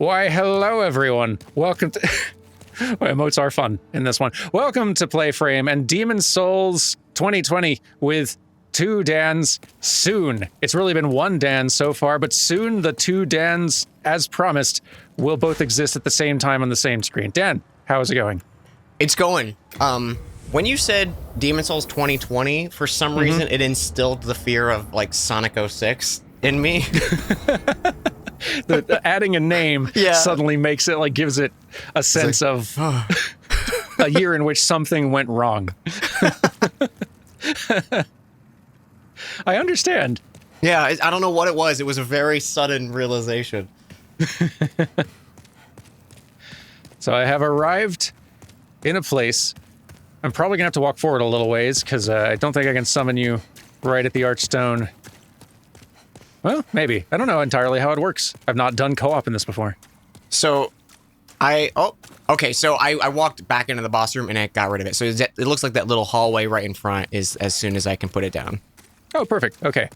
Why, hello, everyone. Welcome to... Well, emotes are fun in this one. Welcome to PlayFrame and Demon Souls 2020 with 2 Dans soon. It's really been 1 Dan so far, but soon the 2 Dans, as promised, will both exist at the same time on the same screen. Dan, how is it going? It's going. When you said Demon Souls 2020, for some reason, it instilled the fear of, like, Sonic 06 in me. Adding a name suddenly makes it, like, gives it a sense of a year in which something went wrong. I understand. Yeah, I don't know what it was. It was a very sudden realization. So I have arrived in a place. I'm probably going to have to walk forward a little ways, because I don't think I can summon you right at the Archstone. Well, maybe. I don't know entirely how it works. I've not done co-op in this before. So, okay, so I walked back into the boss room and it got rid of it. So it looks like that little hallway right in front is as soon as I can put it down. Oh, perfect. Okay.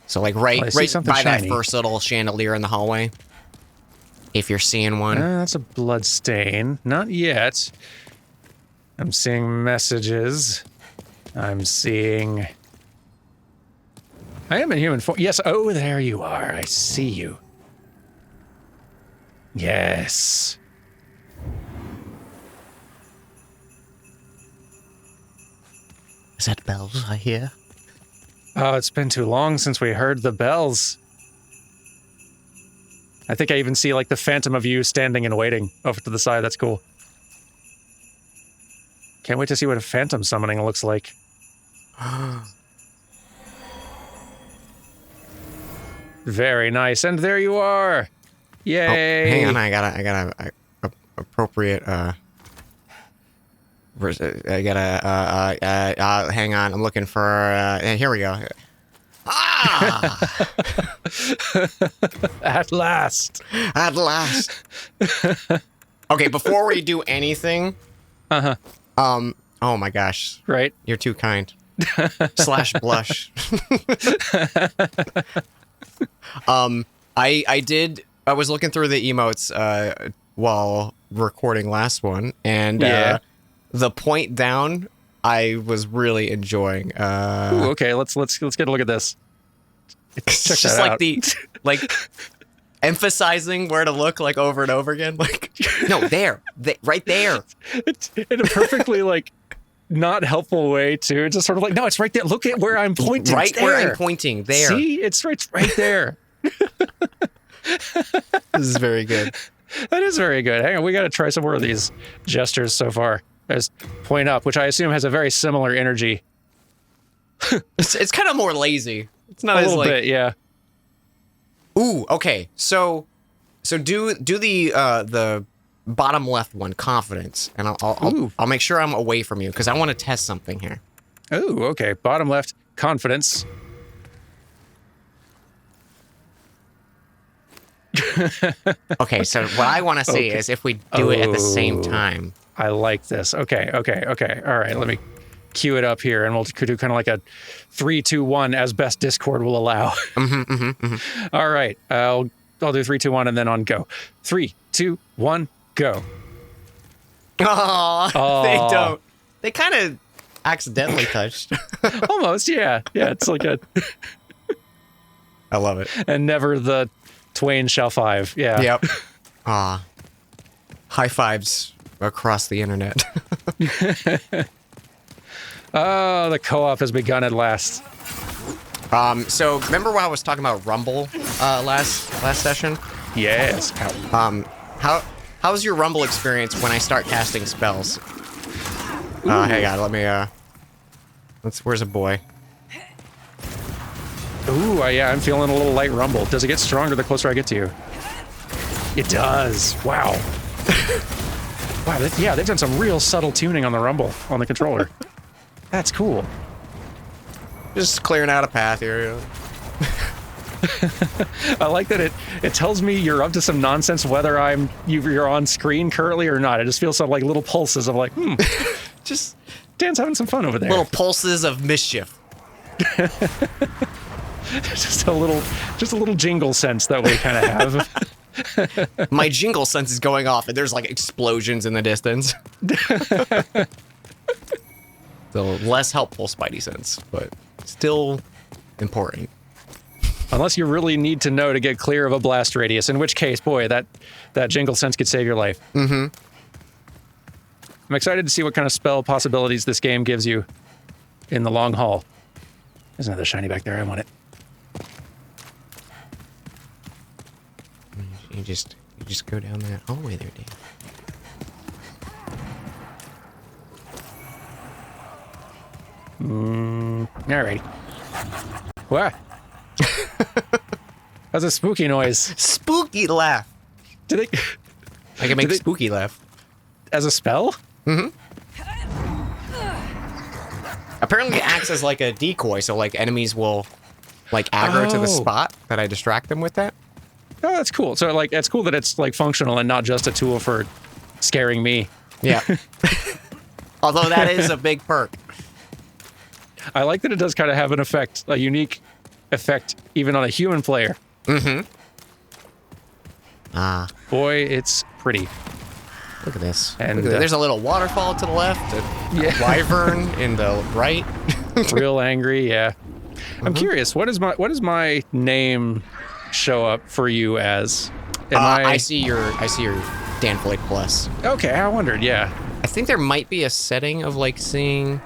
So, like, right by that first little chandelier in the hallway. If you're seeing one. That's a blood stain. Not yet. I'm seeing messages. I'm seeing... I am in human form. Yes, oh, there you are. I see you. Yes. Is that bells I hear? Oh, it's been too long since we heard the bells. I think I even see, like, the phantom of you standing and waiting over to the side. That's cool. Can't wait to see what a phantom summoning looks like. Very nice, and there you are! Yay! Oh, hang on, I gotta appropriate, hang on, I'm looking for, here we go. Ah! At last! At last! Okay, before we do anything... oh my gosh. Right? You're too kind. Slash blush. I was looking through the emotes while recording last one, and the point down I was really enjoying. Ooh, okay, let's get a look at this. It's just like emphasizing where to look, like, over and over again. Like, no, right there. It's in a perfectly, like, not helpful way, too. It's just sort of like, no, it's right there. Look at where I'm pointing. Right where I'm pointing, there. See? It's right there. This is very good. That is very good. Hang on, we got to try some more of these gestures so far. There's point up, which I assume has a very similar energy. It's kind of more lazy. It's not a as little like... bit, yeah. Ooh, okay. So do the bottom left one, confidence, and I'll make sure I'm away from you because I want to test something here. Ooh, okay. Bottom left, confidence. Okay, so what I want to see is if we do it at the same time. I like this. Okay. All right, let me cue it up here, and we'll do kind of like a 3, 2, 1 as best Discord will allow. All right, I'll do 3, 2, 1, and then on go. 3, 2, 1, go. Oh, they don't. They kind of accidentally touched. Almost, yeah. Yeah, it's like a... I love it. And never the twain shall five. Yeah. Yep. High fives across the internet. Oh, the co-op has begun at last. So remember when I was talking about Rumble last session? Yes. How's your Rumble experience when I start casting spells? Hang on, let me where's a boy? Ooh, yeah, I'm feeling a little light rumble. Does it get stronger the closer I get to you? It does. Wow. Wow, yeah, they've done some real subtle tuning on the rumble, on the controller. That's cool. Just clearing out a path here. You know? I like that it tells me you're up to some nonsense whether you're on screen currently or not. It just feels some like little pulses of like, just Dan's having some fun over there. Little pulses of mischief. just a little jingle sense that we kind of have. My jingle sense is going off, and there's like explosions in the distance. The less helpful Spidey sense, but still important. Unless you really need to know to get clear of a blast radius, in which case, boy, that jingle sense could save your life. Mm-hmm. I'm excited to see what kind of spell possibilities this game gives you in the long haul. There's another shiny back there. I want it. You just go down that hallway there, Dan. Alrighty. What? That's a spooky noise. Spooky laugh. Did it? I can make spooky laugh. As a spell? Mm-hmm. Apparently it acts as like a decoy, so like enemies will like aggro to the spot that I distract them with that. Oh, that's cool. So like, it's cool that it's like functional and not just a tool for scaring me. Yeah. Although that is a big perk. I like that it does kind of have an effect, a unique effect, even on a human player. Mm-hmm. Ah. Boy, it's pretty. Look at this. And there's a little waterfall to the left, a wyvern in the right. Real angry, yeah. I'm curious, what does my name show up for you as? I see your Dan Floyd Plus. Okay, I wondered, yeah. I think there might be a setting of like seeing.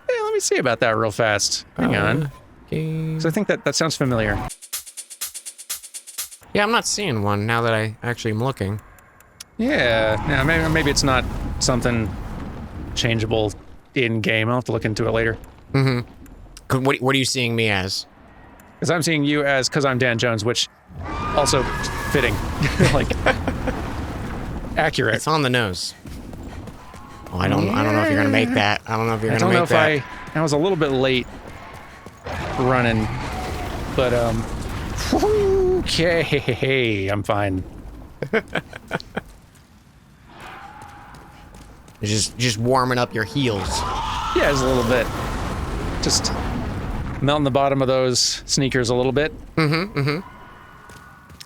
Hey, let me see about that real fast. Hang on. Okay. So I think that sounds familiar. Yeah, I'm not seeing one now that I actually am looking. Yeah, maybe it's not something changeable in game. I'll have to look into it later. Mm-hmm. What are you seeing me as? Because I'm seeing you as because I'm Dan Jones, which also fitting, like accurate. It's on the nose. Oh, I don't know if you're gonna make that. I don't know if you're gonna make that. I don't know if I was a little bit late running, but okay, I'm fine. Just warming up your heels. Yeah, just a little bit. Just melting the bottom of those sneakers a little bit. Mm-hmm. Mm-hmm.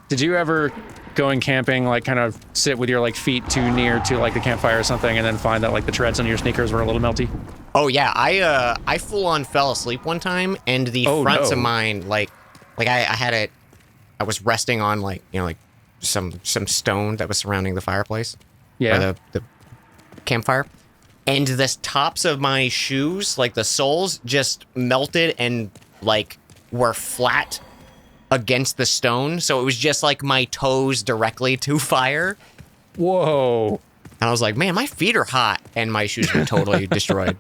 Did you ever going camping, like kind of sit with your like feet too near to like the campfire or something, and then find that like the treads on your sneakers were a little melty? Oh yeah, I full on fell asleep one time, and the fronts of mine like I had it. I was resting on like some stone that was surrounding the fireplace. Yeah. Or the campfire, and the tops of my shoes, like the soles, just melted and like were flat against the stone, so it was just like my toes directly to fire. Whoa. And I was like, man, my feet are hot, and my shoes were totally destroyed.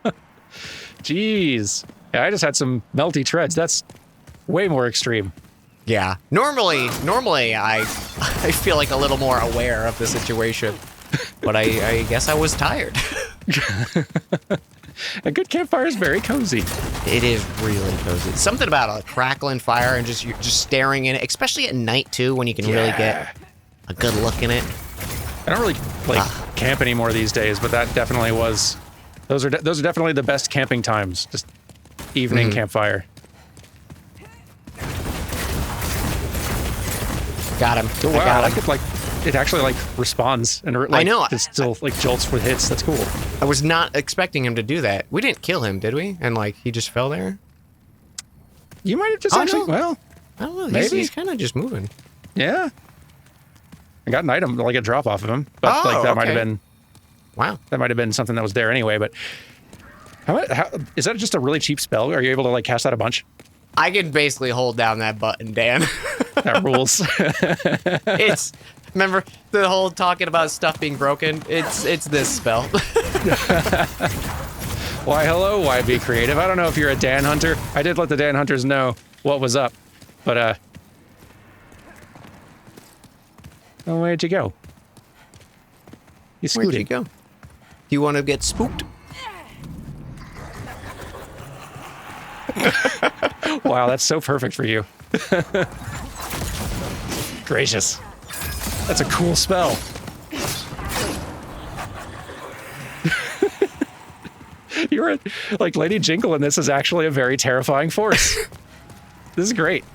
Jeez. Yeah, I just had some melty treads. That's way more extreme. Yeah. Normally I feel like a little more aware of the situation, but I guess I was tired. A good campfire is very cozy. It is really cozy. Something about a crackling fire and just staring in it, especially at night too, when you can really get a good look in it. I don't really camp anymore these days, but that definitely was. Those are definitely the best camping times. Just evening campfire. Got him. Oh, wow, I got him. like it, like it actually like responds and like, I know. It still like jolts with hits. That's cool. I was not expecting him to do that. We didn't kill him, did we? And like he just fell there. You might have just actually. No. Well, I don't know. Maybe. He's kind of just moving. yeah. I got an item, like a drop off of him, but like that might have been. Wow. That might have been something that was there anyway. But how is that just a really cheap spell? Are you able to like cast that a bunch? I can basically hold down that button, Dan. That rules. It's remember the whole talking about stuff being broken. It's this spell. Why, hello, why be creative? I don't know if you're a Dan Hunter. I did let the Dan Hunters know what was up, but oh, where'd you go? You scooted. Where'd you go? Do you want to get spooked? Wow, that's so perfect for you. Gracious. That's a cool spell. You're like Lady Jingle, and this is actually a very terrifying force. This is great.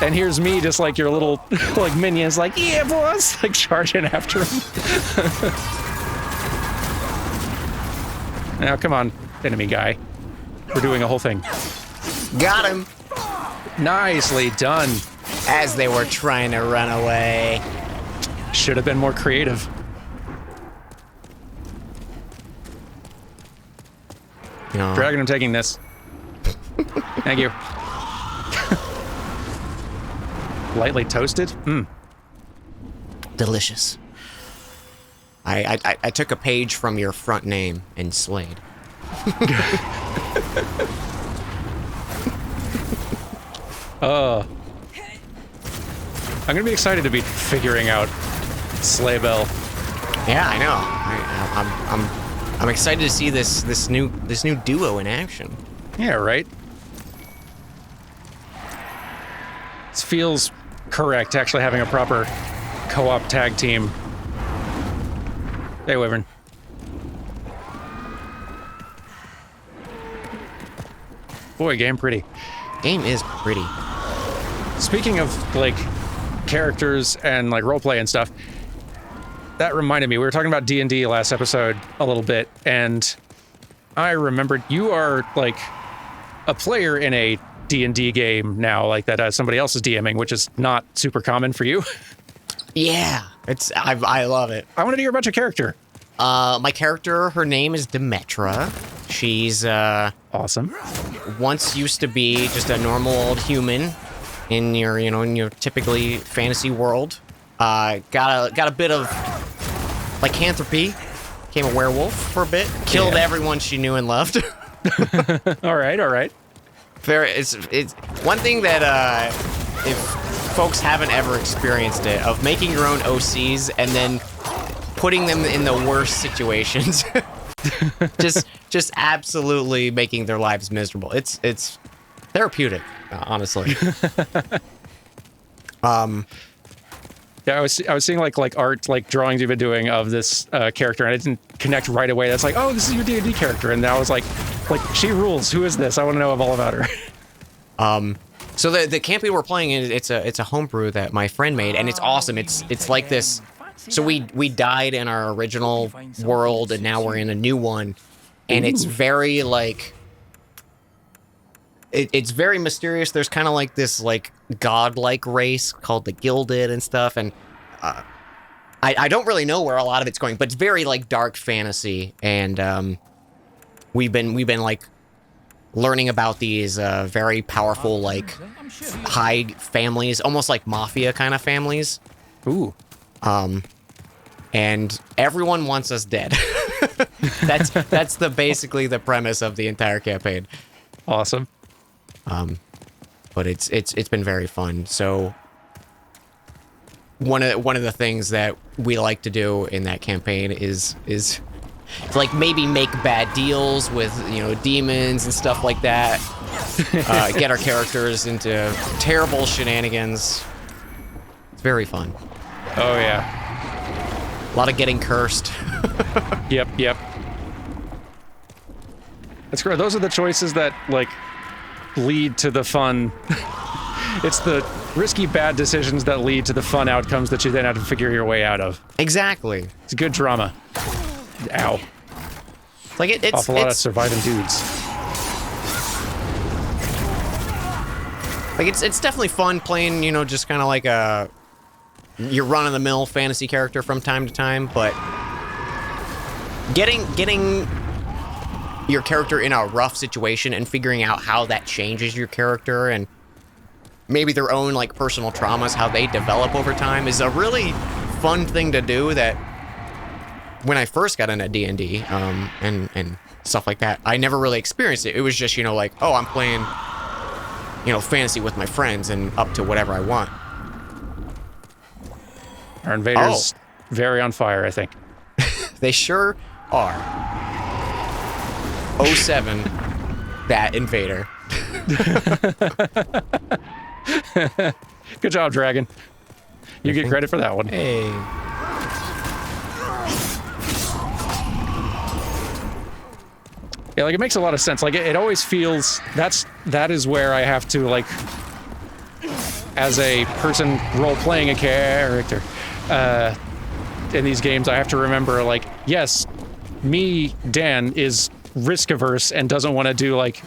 And here's me, just like your little like minions, like, yeah, boss, like charging after him. Now, come on, enemy guy. We're doing a whole thing. Got him. Nicely done. As they were trying to run away. Should have been more creative. No. Dragon, I'm taking this. Thank you. Lightly toasted? Mmm. Delicious. I took a page from your front name and slayed. I'm gonna be excited to be figuring out Sleigh Bell. Yeah, I know. I'm excited to see this new duo in action. Yeah, right? This feels correct, actually having a proper co-op tag team. Hey, Wyvern. Boy, game pretty. Game is pretty. Speaking of, like, characters and, like, roleplay and stuff, that reminded me, we were talking about D&D last episode a little bit, and I remembered you are, like, a player in a D&D game now, like, that somebody else is DMing, which is not super common for you. Yeah, I love it. I want to hear about your character. My character, her name is Demetra. She's, Awesome. once used to be just a normal old human in your typically fantasy world. Got a bit of lycanthropy. Became a werewolf for a bit. Killed everyone she knew and loved. All right. It's one thing that if folks haven't ever experienced it, of making your own OCs and then putting them in the worst situations. just absolutely making their lives miserable. It's therapeutic, honestly. Yeah, I was seeing like art, like drawings you've been doing of this character, and I didn't connect right away. That's like, oh, this is your D&D character, and now I was like, she rules. Who is this? I want to know all about her. So the campaign we're playing, it's a homebrew that my friend made, and it's awesome. It's like this. So we died in our original world, and now we're in a new one, and it's very like. It's very mysterious. There's kind of like this like godlike race called the Gilded and stuff, and I don't really know where a lot of it's going, but it's very like dark fantasy, and we've been like learning about these very powerful like high families, almost like mafia kind of families. Ooh. And everyone wants us dead. That's basically the premise of the entire campaign. Awesome. But it's been very fun. So one of the things that we like to do in that campaign is like maybe make bad deals with demons and stuff like that. Get our characters into terrible shenanigans. It's very fun. Oh yeah. A lot of getting cursed. Yep. That's great. Those are the choices that like lead to the fun. It's the risky bad decisions that lead to the fun outcomes that you then have to figure your way out of. Exactly. It's good drama. Ow. Like it's awful lot of surviving dudes. Like it's definitely fun playing, just kind of like your run-of-the-mill fantasy character from time to time, but getting your character in a rough situation and figuring out how that changes your character and maybe their own like personal traumas, how they develop over time, is a really fun thing to do. That when I first got into D&D and stuff like that, I never really experienced it. It was just like, oh, I'm playing fantasy with my friends and up to whatever I want. Our invaders very on fire, I think. They sure are. 07, that invader. Good job, Dragon. You get credit for that one. Hey. Yeah, like it makes a lot of sense. Like it always feels that is where I have to like as a person role-playing a character in these games, I have to remember, like, yes, me, Dan, is risk-averse and doesn't want to do, like,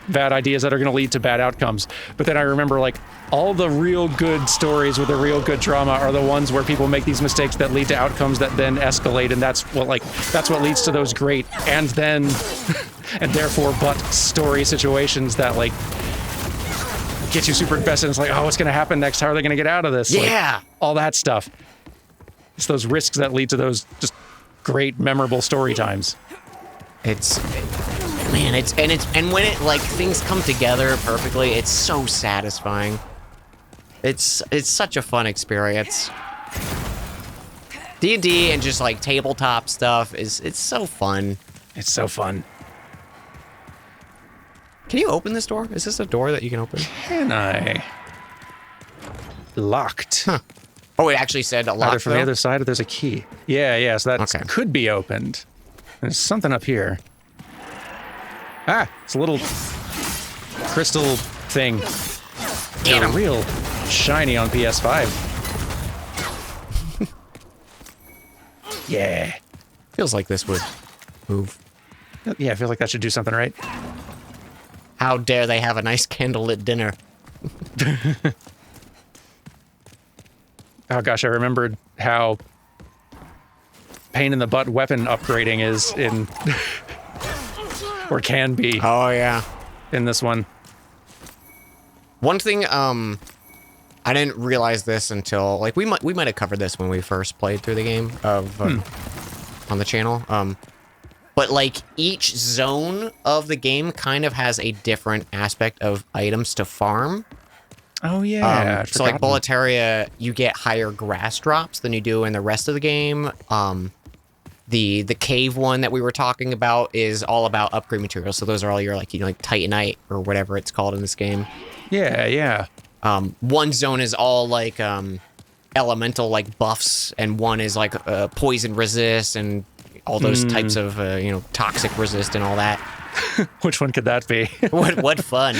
bad ideas that are going to lead to bad outcomes. But then I remember, like, all the real good stories with the real good drama are the ones where people make these mistakes that lead to outcomes that then escalate, and that's what leads to those great and then and therefore but story situations that, like, get you super invested. It's like, oh, what's going to happen next? How are they going to get out of this? Yeah. Like, all that stuff. It's those risks that lead to those just great, memorable story times. Man, and when it, like, things come together perfectly, it's so satisfying. It's such a fun experience. D&D and just, like, tabletop stuff it's so fun. It's so fun. Can you open this door? Is this a door that you can open? Can I? Locked. Huh. Oh, it actually said locked. Either from the other side or there's a key. Yeah, so that could be opened. There's something up here. Ah, it's a little crystal thing. Get 'em. Real shiny on PS5. Yeah. Feels like this would move. Yeah, I feel like that should do something, right? How dare they have a nice candlelit dinner? Oh gosh, I remembered how pain in the butt weapon upgrading is in or can be. Oh yeah. In this one. One thing I didn't realize this until, like, we might have covered this when we first played through the game of on the channel. But, like, each zone of the game kind of has a different aspect of items to farm. Oh yeah. So like Boletaria, you get higher grass drops than you do in the rest of the game. The cave one that we were talking about is all about upgrade materials. So those are all your, like, like Titanite or whatever it's called in this game. Yeah. One zone is all like elemental, like, buffs, and one is like poison resist and all those types of toxic resist and all that. Which one could that be? What fun.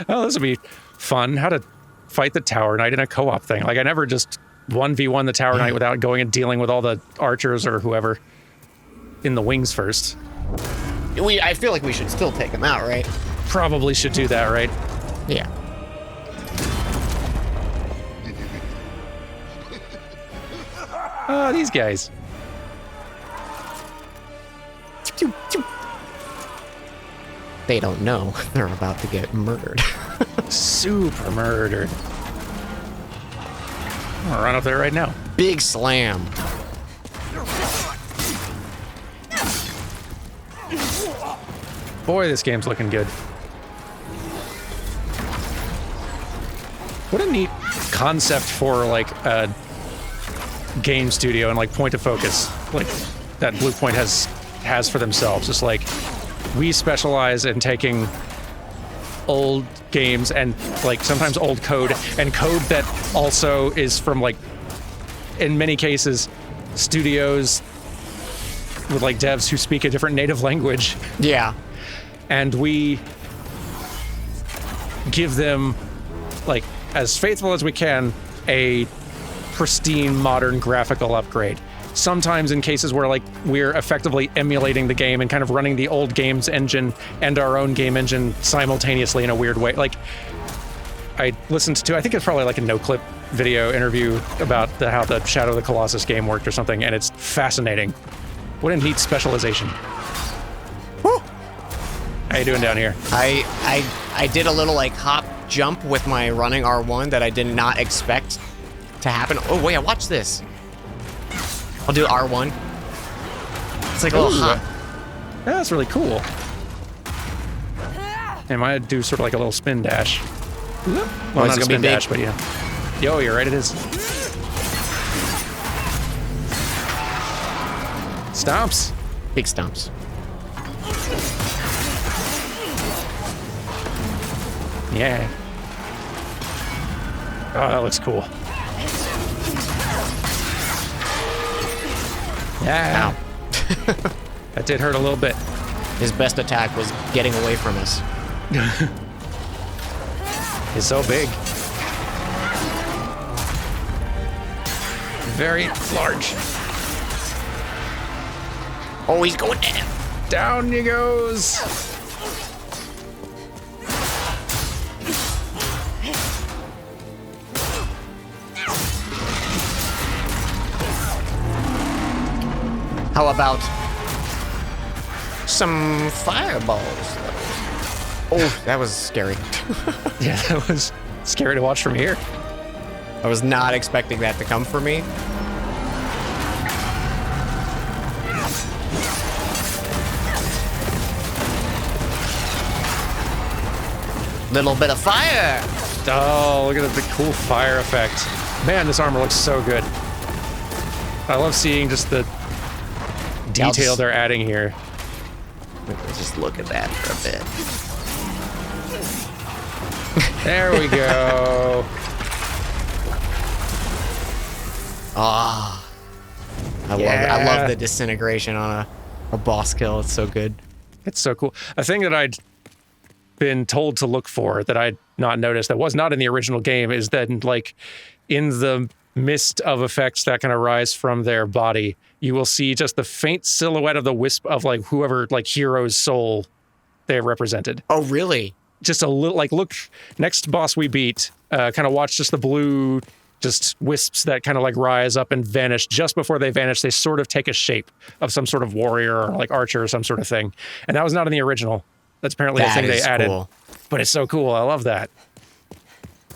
Oh, this would be fun. How to fight the Tower Knight in a co-op thing. Like, I never just 1v1 the Tower Knight without going and dealing with all the archers or whoever in the wings first. I feel like we should still take them out, right? Probably should do that, right? Yeah. Oh, these guys. They don't know they're about to get murdered. Super murdered. I'm gonna run up there right now. Big slam. Boy, this game's looking good. What a neat concept for, like, a game studio and, like, point of focus, like, that Blue Point has for themselves. Just like, we specialize in taking old games and, like, sometimes old code, and code that also is from, like, in many cases, studios with, like, devs who speak a different native language. Yeah. And we give them, like, as faithful as we can, a pristine, modern graphical upgrade. Sometimes in cases where, like, we're effectively emulating the game and kind of running the old game's engine and our own game engine simultaneously in a weird way. Like, I listened to, I think it's probably like a no-clip video interview about how the Shadow of the Colossus game worked or something, and it's fascinating. What a neat specialization. Woo! How you doing down here? I did a little, like, hop jump with my running R1 that I did not expect to happen. Oh, wait, watch this. I'll do R1. It's like a little hop. Yeah, that's really cool. And I might do sort of like a little spin dash. Well, not a spin dash, but yeah. Yo, you're right, it is. Stomps. Big stomps. Yeah. Oh, that looks cool. Yeah. Ow. That did hurt a little bit. His best attack was getting away from us. He's so big. very large. Oh, he's going down. Down he goes. How about some fireballs? Oh, that was scary. Yeah, that was scary to watch from here. I was not expecting that to come for me. Little bit of fire. Oh, look at the cool fire effect. Man, this armor looks so good. I love seeing just the detail they're adding here. Let's just look at that for a bit. There we go. Ah, I love it. I love the disintegration on a boss kill. It's so good. It's so cool. A thing that I'd been told to look for that I'd not noticed that was not in the original game is that, like, in the mist of effects that can arise from their body, you will see just the faint silhouette of the wisp of, like, whoever, like, hero's soul they have represented. Oh, really? Just a little, like, look, next boss we beat, kind of watch just the blue, just wisps that kind of, like, rise up and vanish. Just before they vanish, they sort of take a shape of some sort of warrior or, like, archer or some sort of thing. And that was not in the original. That's apparently a thing they added. Cool. But it's so cool. I love that.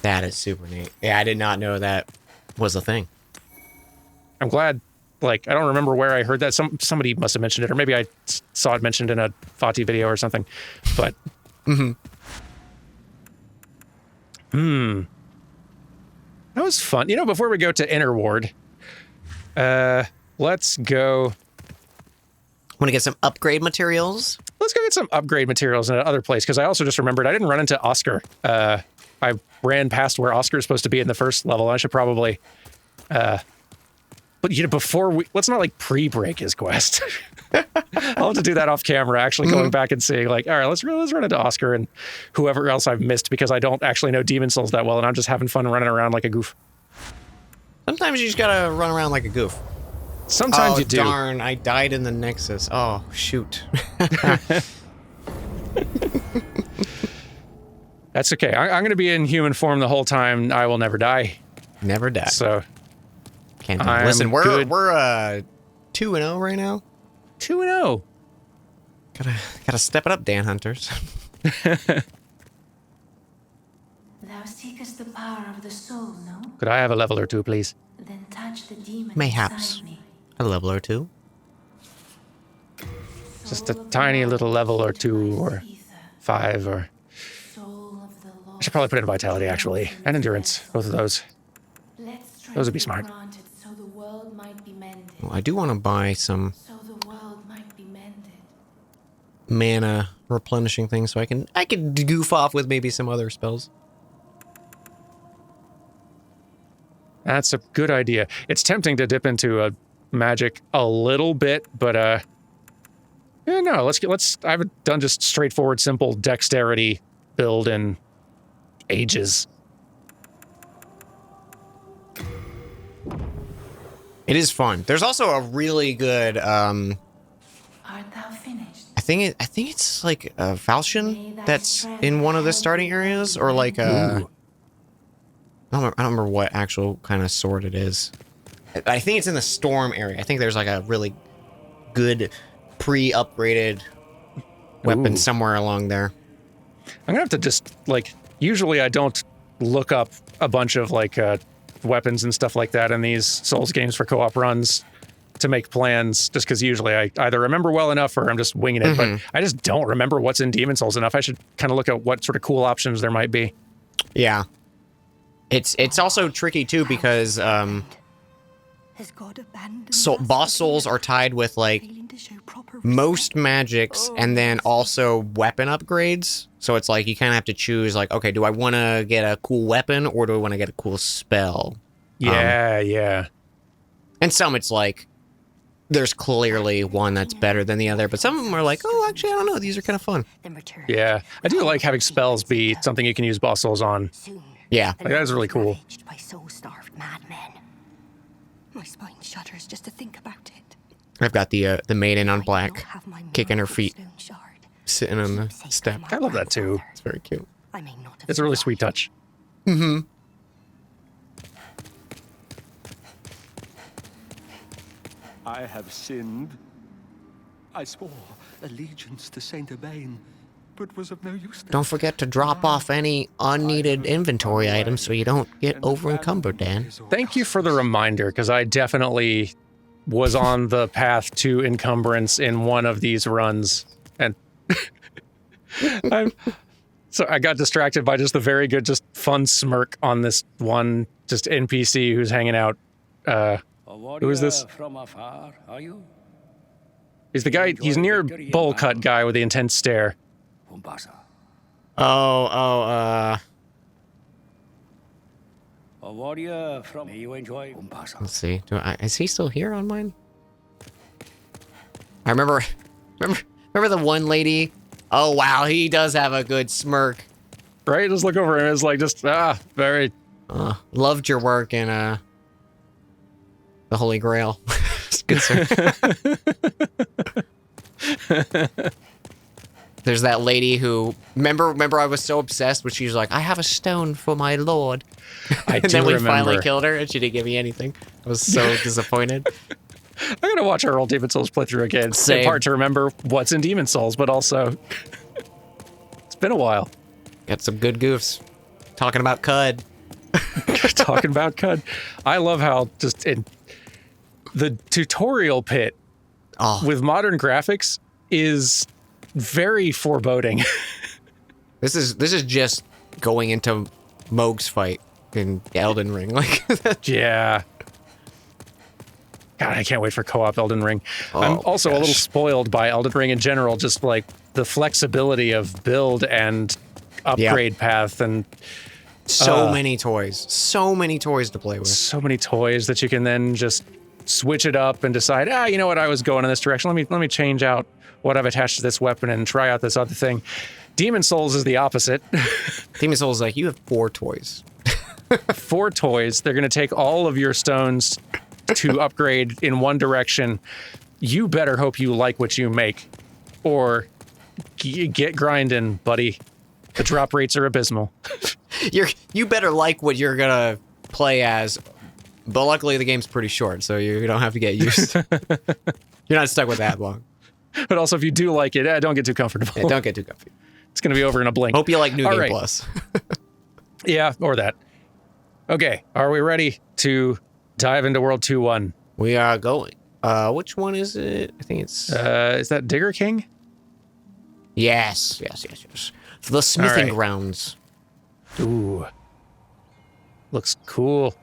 That is super neat. Yeah, I did not know that was a thing. I'm glad. Like, I don't remember where I heard that. Somebody must have mentioned it, or maybe I saw it mentioned in a Fati video or something. But that was fun. You know, before we go to Inner Ward, let's go. Want to get some upgrade materials? Let's go get some upgrade materials in another place, because I also just remembered I didn't run into Oscar. I ran past where Oscar is supposed to be in the first level. I should probably, but you know, before let's not like pre-break his quest. I'll have to do that off camera, actually going back and seeing, like, all right, let's run into Oscar and whoever else I've missed, because I don't actually know Demon Souls that well, and I'm just having fun running around like a goof. Sometimes you just gotta run around like a goof. Sometimes you do. Darn, I died in the Nexus. Oh, shoot. That's okay. I'm going to be in human form the whole time. I will never die. Never die. So, can't die. Listen, we're 2-0 right now. 2-0. Gotta step it up, Dan Hunters. Thou seekest the power of the soul, no? Could I have a level or two, please? Then touch the demon Mayhaps. inside me. A level or two. Just a tiny little level or 2 or 5 or... I should probably put in Vitality, actually. And Endurance. Both of those. Those would be smart. So the world might be mended. Well, I do want to buy some So the world might be mended. mana replenishing things so I can goof off with maybe some other spells. That's a good idea. It's tempting to dip into a magic a little bit, but yeah, no, let's I haven't done just straightforward simple dexterity build in ages. It is fun. There's also a really good Art thou finished? I think it's like a falchion that's in one of the starting areas, or like a I don't remember what actual kind of sword it is. I think it's in the storm area. I think there's like a really good pre-upgraded weapon somewhere along there. I'm gonna have to just, like, usually I don't look up a bunch of, like, weapons and stuff like that in these Souls games for co-op runs to make plans, just because usually I either remember well enough or I'm just winging it, but I just don't remember what's in Demon Souls enough. I should kind of look at what sort of cool options there might be. Yeah. It's also tricky, too, because boss souls are tied with, like, most magics and then also weapon upgrades. So it's like you kind of have to choose, like, okay, do I want to get a cool weapon or do I want to get a cool spell? Yeah, yeah. And some it's like there's clearly one that's better than the other, but some of them are like, oh, actually, I don't know, these are kind of fun. Yeah, I do like having spells be something you can use boss souls on. Yeah. Like, that is really cool. My spine shudders just to think about it. I've got the maiden on I black, not have my kicking her miracle feet, stone shard. sitting on the Keepsake step. from my I love that too. grandfather. It's very cute. I may not have It's a really sweet survived. touch. I have sinned. I swore allegiance to Saint Urbain, but was of no use. then. Don't forget to drop off any unneeded inventory items so you don't get over encumbered, Dan. Thank you for the reminder, because I definitely was on the path to encumbrance in one of these runs. And so I got distracted by just the very good, just fun smirk on this one just NPC who's hanging out. Who is this? From afar, are you? He's the guy, he's near bowl cut guy with the intense stare. Umbasa. Oh, A warrior from. May you enjoy Umbasa. let's see. Is he still here on mine? I remember the one lady. Oh wow, he does have a good smirk. Right? Just look over him. It's like just, very. Loved your work in the Holy Grail. It's good, sir. There's that lady who remember I was so obsessed, but she was like, I have a stone for my lord. I And do then we remember. finally killed her, and she didn't give me anything. I was so disappointed. I gotta watch our old Demon Souls playthrough again. Same. In part to remember what's in Demon Souls, but also it's been a while. Got some good goofs. Talking about Cud. Talking about CUD. I love how just in the tutorial pit Oh, with modern graphics is very foreboding. this is just going into Moog's fight in Elden Ring. Like, Yeah. God, I can't wait for co-op Elden Ring. I'm Oh, also a little gosh. spoiled by Elden Ring in general, just like the flexibility of build and upgrade path and so many toys. So many toys to play with. so many toys that you can then just switch it up and decide, you know what, I was going in this direction. Let me change out what I've attached to this weapon and try out this other thing. Demon Souls is the opposite. Demon Souls is like, you have 4 toys. 4 toys. They're going to take all of your stones to upgrade in one direction. You better hope you like what you make, or get grinding, buddy. The drop rates are abysmal. You better like what you're gonna play as, but luckily the game's pretty short, so you don't have to get used. You're not stuck with that long. But also, if you do like it, don't get too comfortable. Yeah, don't get too comfy. It's going to be over in a blink. Hope you like New All Game right. Plus. Yeah, or that. Okay, are we ready to dive into World 2-1? We are going. Which one is it? I think it's. Is that Digger King? Yes. The smithing right. grounds. Ooh. Looks cool.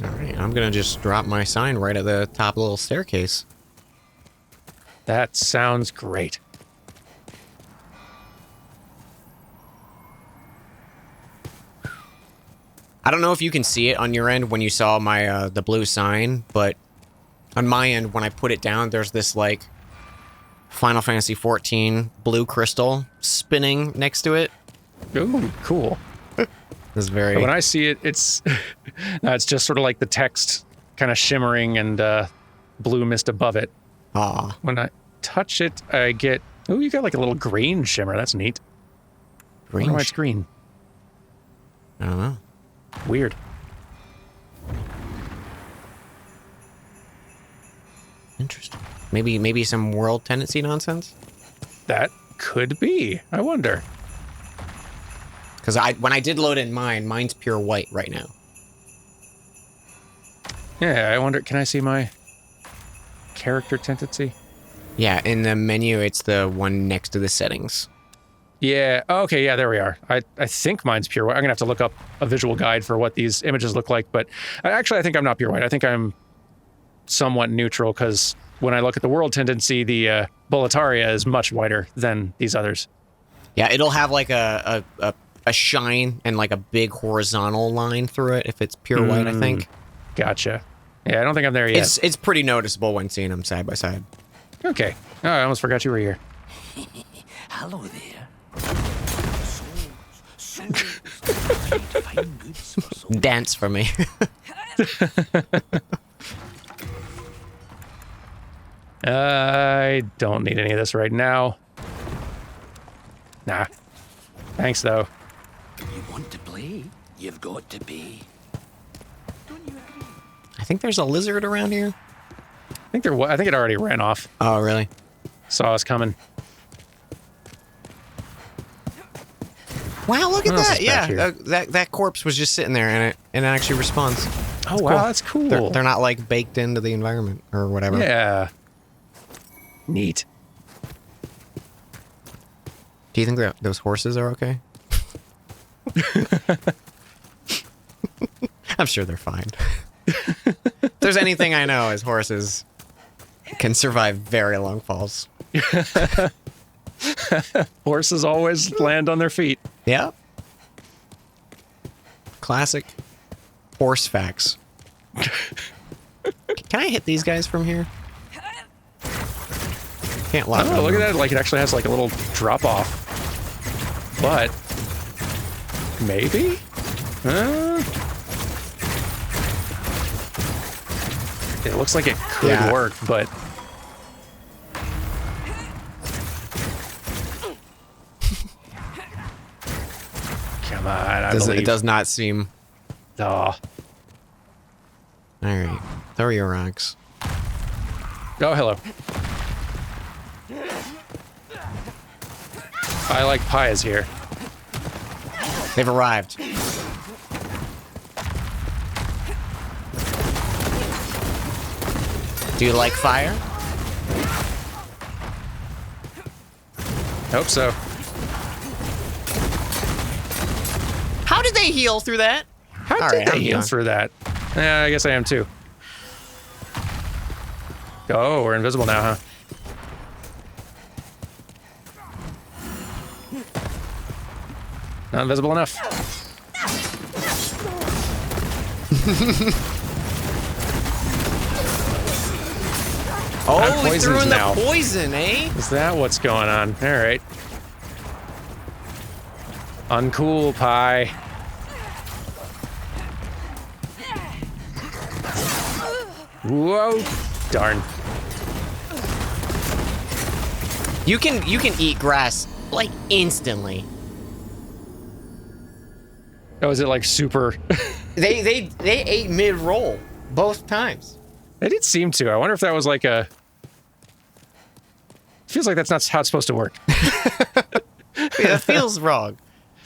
All right, I'm gonna just drop my sign right at the top of the little staircase. That sounds great. I don't know if you can see it on your end when you saw my the blue sign, but on my end, when I put it down, there's this like Final Fantasy 14 blue crystal spinning next to it. Ooh, cool. It's very. When I see it, it's no, it's just sort of like the text kind of shimmering and blue mist above it. Aw. When I touch it, I get... Ooh, you got like a little green shimmer. That's neat. I wonder why it's green. I don't know. Weird. Interesting. Maybe some world tendency nonsense. That could be. I wonder. Because when I did load in mine's pure white right now. Yeah, I wonder, can I see my character tendency? Yeah, in the menu, it's the one next to the settings. Yeah, okay, yeah, there we are. I think mine's pure white. I'm gonna have to look up a visual guide for what these images look like, but actually I think I'm not pure white. I think I'm somewhat neutral, because when I look at the world tendency, the Boletaria is much whiter than these others. Yeah, it'll have like a shine and like a big horizontal line through it if it's pure white, I think. Gotcha. Yeah, I don't think I'm there yet. It's pretty noticeable when seeing them side by side. Okay. Oh, I almost forgot you were here. Hello there. Souls. Trying to find goods for souls. Dance for me. I don't need any of this right now. Nah. Thanks, though. You want to play? You've got to pay. I think there's a lizard around here. I think it already ran off. Oh, really? Saw us coming. Wow, look at What else that. is back Yeah, here? that corpse was just sitting there, and it actually responds. Oh, wow, that's cool. They're not like baked into the environment or whatever. Yeah. Neat. Do you think that those horses are okay? I'm sure they're fine. If there's anything I know is horses can survive very long falls. Horses always land on their feet. Yeah. Classic horse facts. Can I hit these guys from here? Can't lock Oh, on look at them. that. Like, it actually has like a little drop off. But maybe? It looks like it could Yeah. work, but come on, I believe. It does not seem... Oh. Alright. Throw your rocks. Oh, hello. I like pies here. They've arrived. Do you like fire? Hope so. How did they heal through that? How All did right, they I'm heal done. through that? Yeah, I guess I am too. Oh, we're invisible now, huh? Not invisible enough. I'm Oh, we threw poisoned in now. the poison, eh? Is that what's going on? All right. Uncool pie. Whoa. Darn. You can eat grass like instantly. Oh, is it like super? They ate mid-roll both times. They did seem to. I wonder if that was like a... Feels like that's not how it's supposed to work. It feels wrong.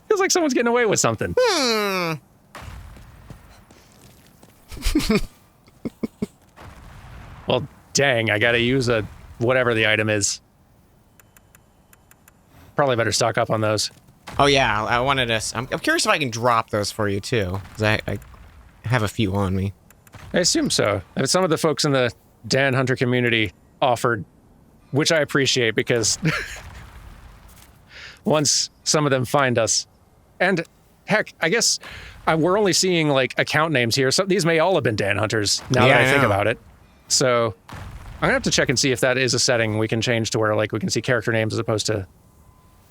Feels like someone's getting away with something. Well, dang, I gotta use a whatever the item is. Probably better stock up on those. Oh yeah, I wanted to. I'm curious if I can drop those for you too, because I have a few on me. I assume so. And some of the folks in the Dan Hunter community offered, which I appreciate because once some of them find us, and heck, I guess we're only seeing like account names here. So these may all have been Dan Hunters now Yeah, that I think know. about it. So I'm gonna have to check and see if that is a setting we can change to where like we can see character names as opposed to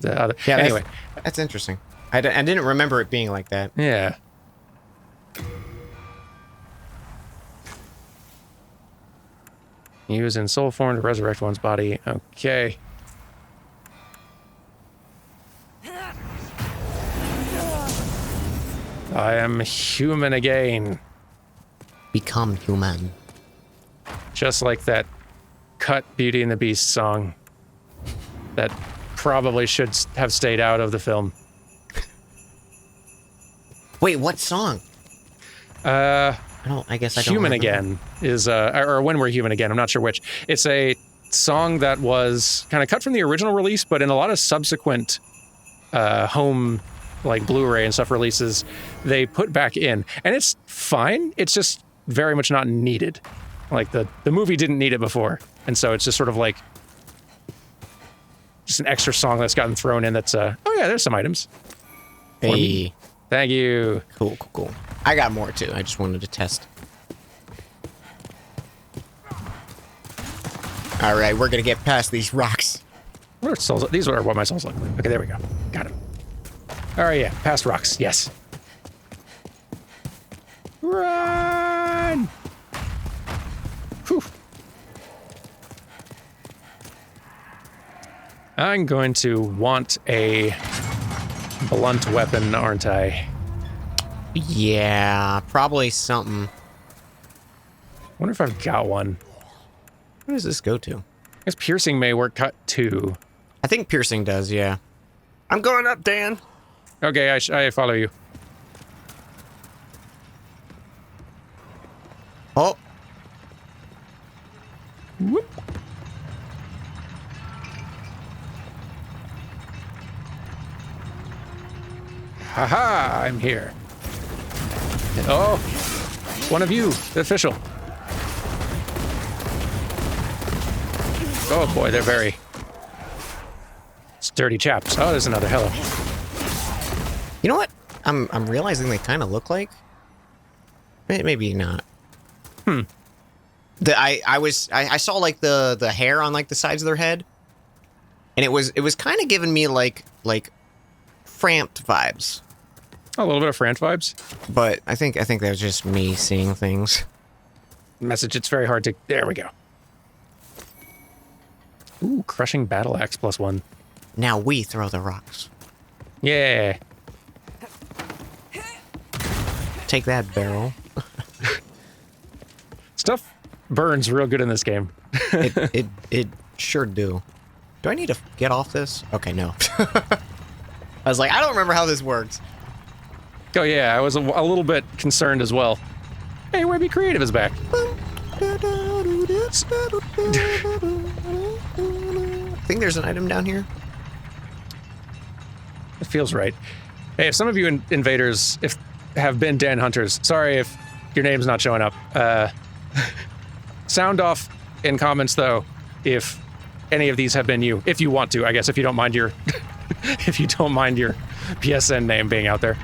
the other. Yeah. Anyway, that's interesting. I didn't remember it being like that. yeah. Use in soul form to resurrect one's body. Okay. I am human again. Become human. Just like that cut Beauty and the Beast song that probably should have stayed out of the film. Wait, what song? I guess I don't Human remember. Again is, or When We're Human Again, I'm not sure which. It's a song that was kind of cut from the original release, but in a lot of subsequent home, like Blu-ray and stuff releases, they put back in. And it's fine, it's just very much not needed. Like, the movie didn't need it before. And so it's just sort of like, just an extra song that's gotten thrown in that's, oh yeah, there's some items. Hey, Thank you. cool. I got more too. I just wanted to test. All right, we're gonna get past these rocks. What are souls? These are what my souls look like. Okay, there we go. Got him. All right, yeah. Past rocks. Yes. Run! Whew. I'm going to want a blunt weapon, aren't I? Yeah, probably something. Wonder if I've got one. Where does this go to? I guess piercing may work cut too. I think piercing does, yeah. I'm going up, Dan. Okay, I follow you. Oh. Whoop. Haha, I'm here. Oh, one of you, the official. Oh boy, they're very sturdy chaps. Oh, there's another. Hello. You know what? I'm realizing they kind of look like. Maybe not. I saw like the hair on like the sides of their head, and it was kind of giving me like Framped vibes. A little bit of Frant vibes. But I think that was just me seeing things. Message. It's very hard to. There we go. Ooh, crushing battle axe +1. Now we throw the rocks. Yeah. Take that, barrel. Stuff burns real good in this game. It sure do. Do I need to get off this? Okay, no. I was like, I don't remember how this works. Oh yeah, I was a little bit concerned as well. Hey, Webby Creative is back. I think there's an item down here. It feels right. Hey, if some of you invaders have been Dan Hunters, sorry if your name's not showing up. Sound off in comments though if any of these have been you. If you want to, I guess, if you don't mind your if you don't mind your PSN name being out there.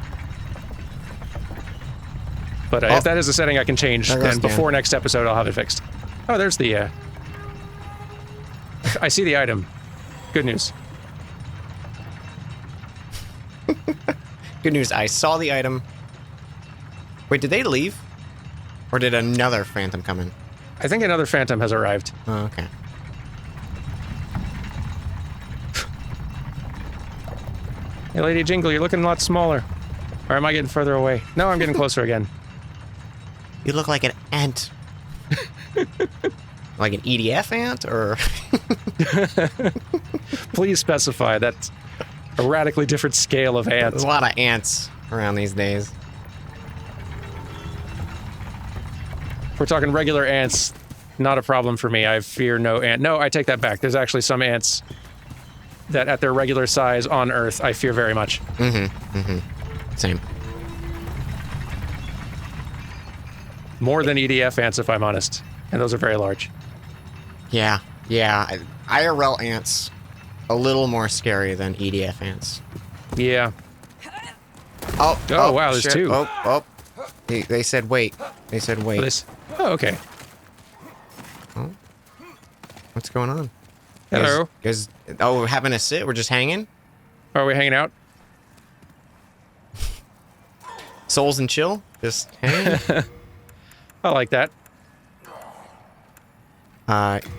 But if that is a setting I can change, then before next episode I'll have it fixed. Oh, there's the I see the item. Good news. Good news, I saw the item. Wait, did they leave? Or did another phantom come in? I think another phantom has arrived. Oh, okay. Hey, Lady Jingle, you're looking a lot smaller. Or am I getting further away? No, I'm getting closer again. You look like an ant. Like an EDF ant, or? Please specify. That's a radically different scale of ants. There's a lot of ants around these days. If we're talking regular ants, not a problem for me. I fear no ant. No, I take that back. There's actually some ants that at their regular size on Earth, I fear very much. Same. More than EDF ants, if I'm honest. And those are very large. Yeah. IRL ants, a little more scary than EDF ants. Yeah. Oh, wow, there's shit. two. Oh. They said wait. They said wait. Oh, okay. Oh. What's going on? Hello. Guys, we're having a sit? We're just hanging? Are we hanging out? Souls and chill? Just hanging? I like that.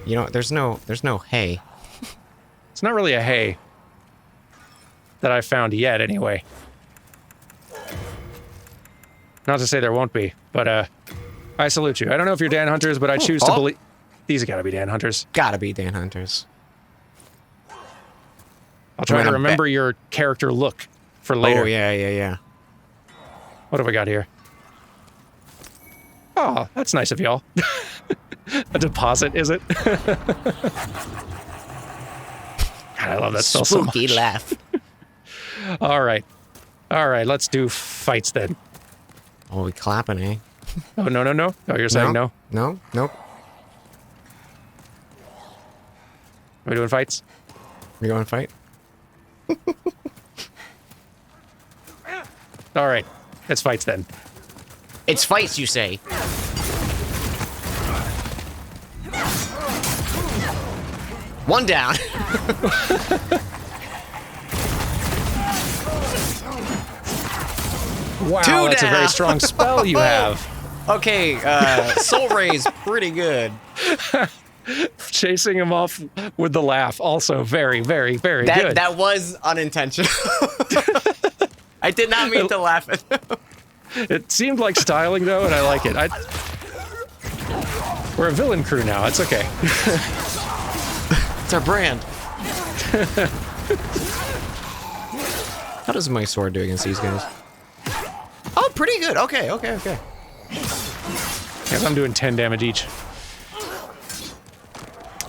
You know, there's no hay. It's not really a hay that I've found yet, anyway. Not to say there won't be, but I salute you. I don't know if you're Dan Hunters, but I choose to believe these gotta be Dan Hunters. Gotta be Dan Hunters. I'll try to remember your character look for later. Oh yeah. What have we got here? Oh, that's nice of y'all. A deposit, is it? God, I love that spell so much. Spooky laugh. All right, let's do fights then. Oh, we clapping, eh? Oh, no. Oh, you're saying no? No, nope. Are we doing fights? We going to fight? All right, it's fights then. It's fights, you say? One down. Wow, Two that's a very down. strong spell you have. Okay, Soul Ray's pretty good. Chasing him off with the laugh, also very, very, very good. That was unintentional. I did not mean to laugh at him. It seemed like styling though, and I like it. We're a villain crew now. It's okay. It's our brand. How does my sword do against these guys? Oh, pretty good. Okay. Guess I'm doing 10 damage each.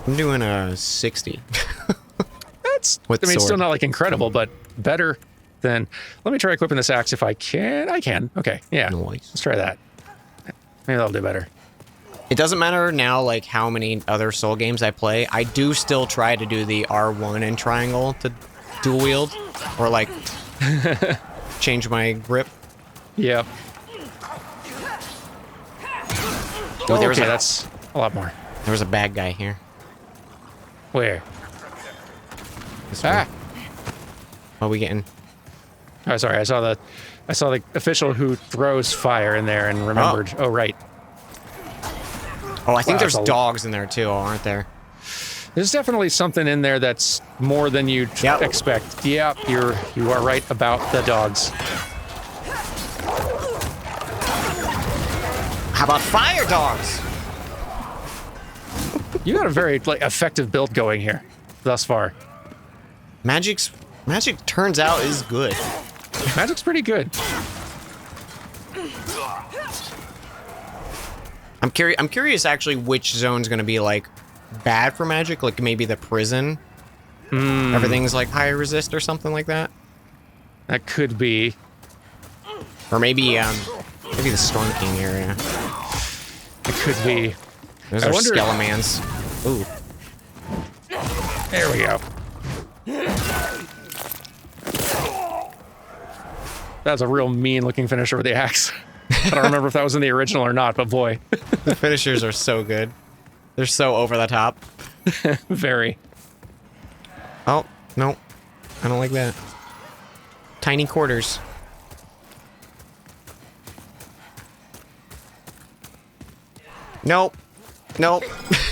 I'm doing 60. That's, With I mean, it's still sword. not like incredible, but better than. Let me try equipping this axe if I can. I can. Okay, yeah. Nice. Let's try that. Maybe that'll do better. It doesn't matter now, like, how many other Soul games I play. I do still try to do the R1 and triangle to dual wield. Or, like, change my grip. Yep. Oh, there was okay, a- that's a lot more. There was a bad guy here. Where? This Ah! way. What are we getting? Oh, sorry. I saw the official who throws fire in there and remembered. Oh, right. Oh, I think Wow, there's that's a- dogs in there, too, aren't there? There's definitely something in there that's more than you'd Yep. expect. Yep, you are right about the dogs. How about fire dogs? You got a very like effective build going here thus far. Magic turns out is good. Magic's pretty good. I'm curious actually which zone's gonna be like bad for magic, like maybe the prison. Everything's like high resist or something like that. That could be. Or maybe the Storm King area. It could be. Those I are wonder- Skelemans. Ooh. There we go. That's a real mean looking finisher with the axe. I don't remember if that was in the original or not, but boy, The finishers are so good. They're so over the top. very. Oh, no. I don't like that. Tiny quarters. Nope. Nope.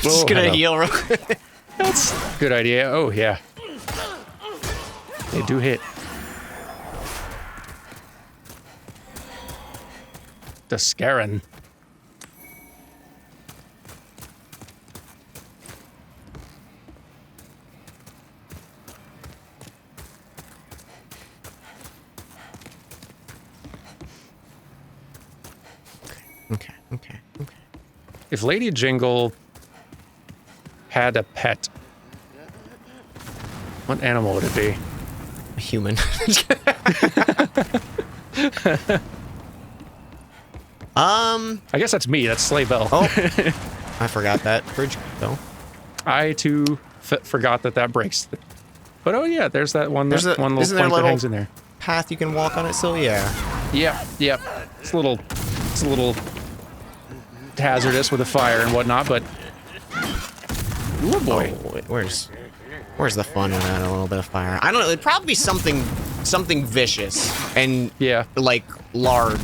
Just Oh, gonna hello. heal real quick. That's a good idea. Oh, yeah. They do hit. The Scarin. Okay. If Lady Jingle had a pet, what animal would it be? A human. I guess that's me. That's Sleigh Bell. Oh. I forgot that. Bridge though. I too forgot that breaks. But oh yeah, there's that one. There's One little isn't there a point that little hangs in there. path you can walk on it still? Yeah. Yep. It's a little hazardous with the fire and whatnot, but oh boy. Oh, where's the fun in that? A little bit of fire. I don't know. It'd probably be something vicious and Yeah. like large.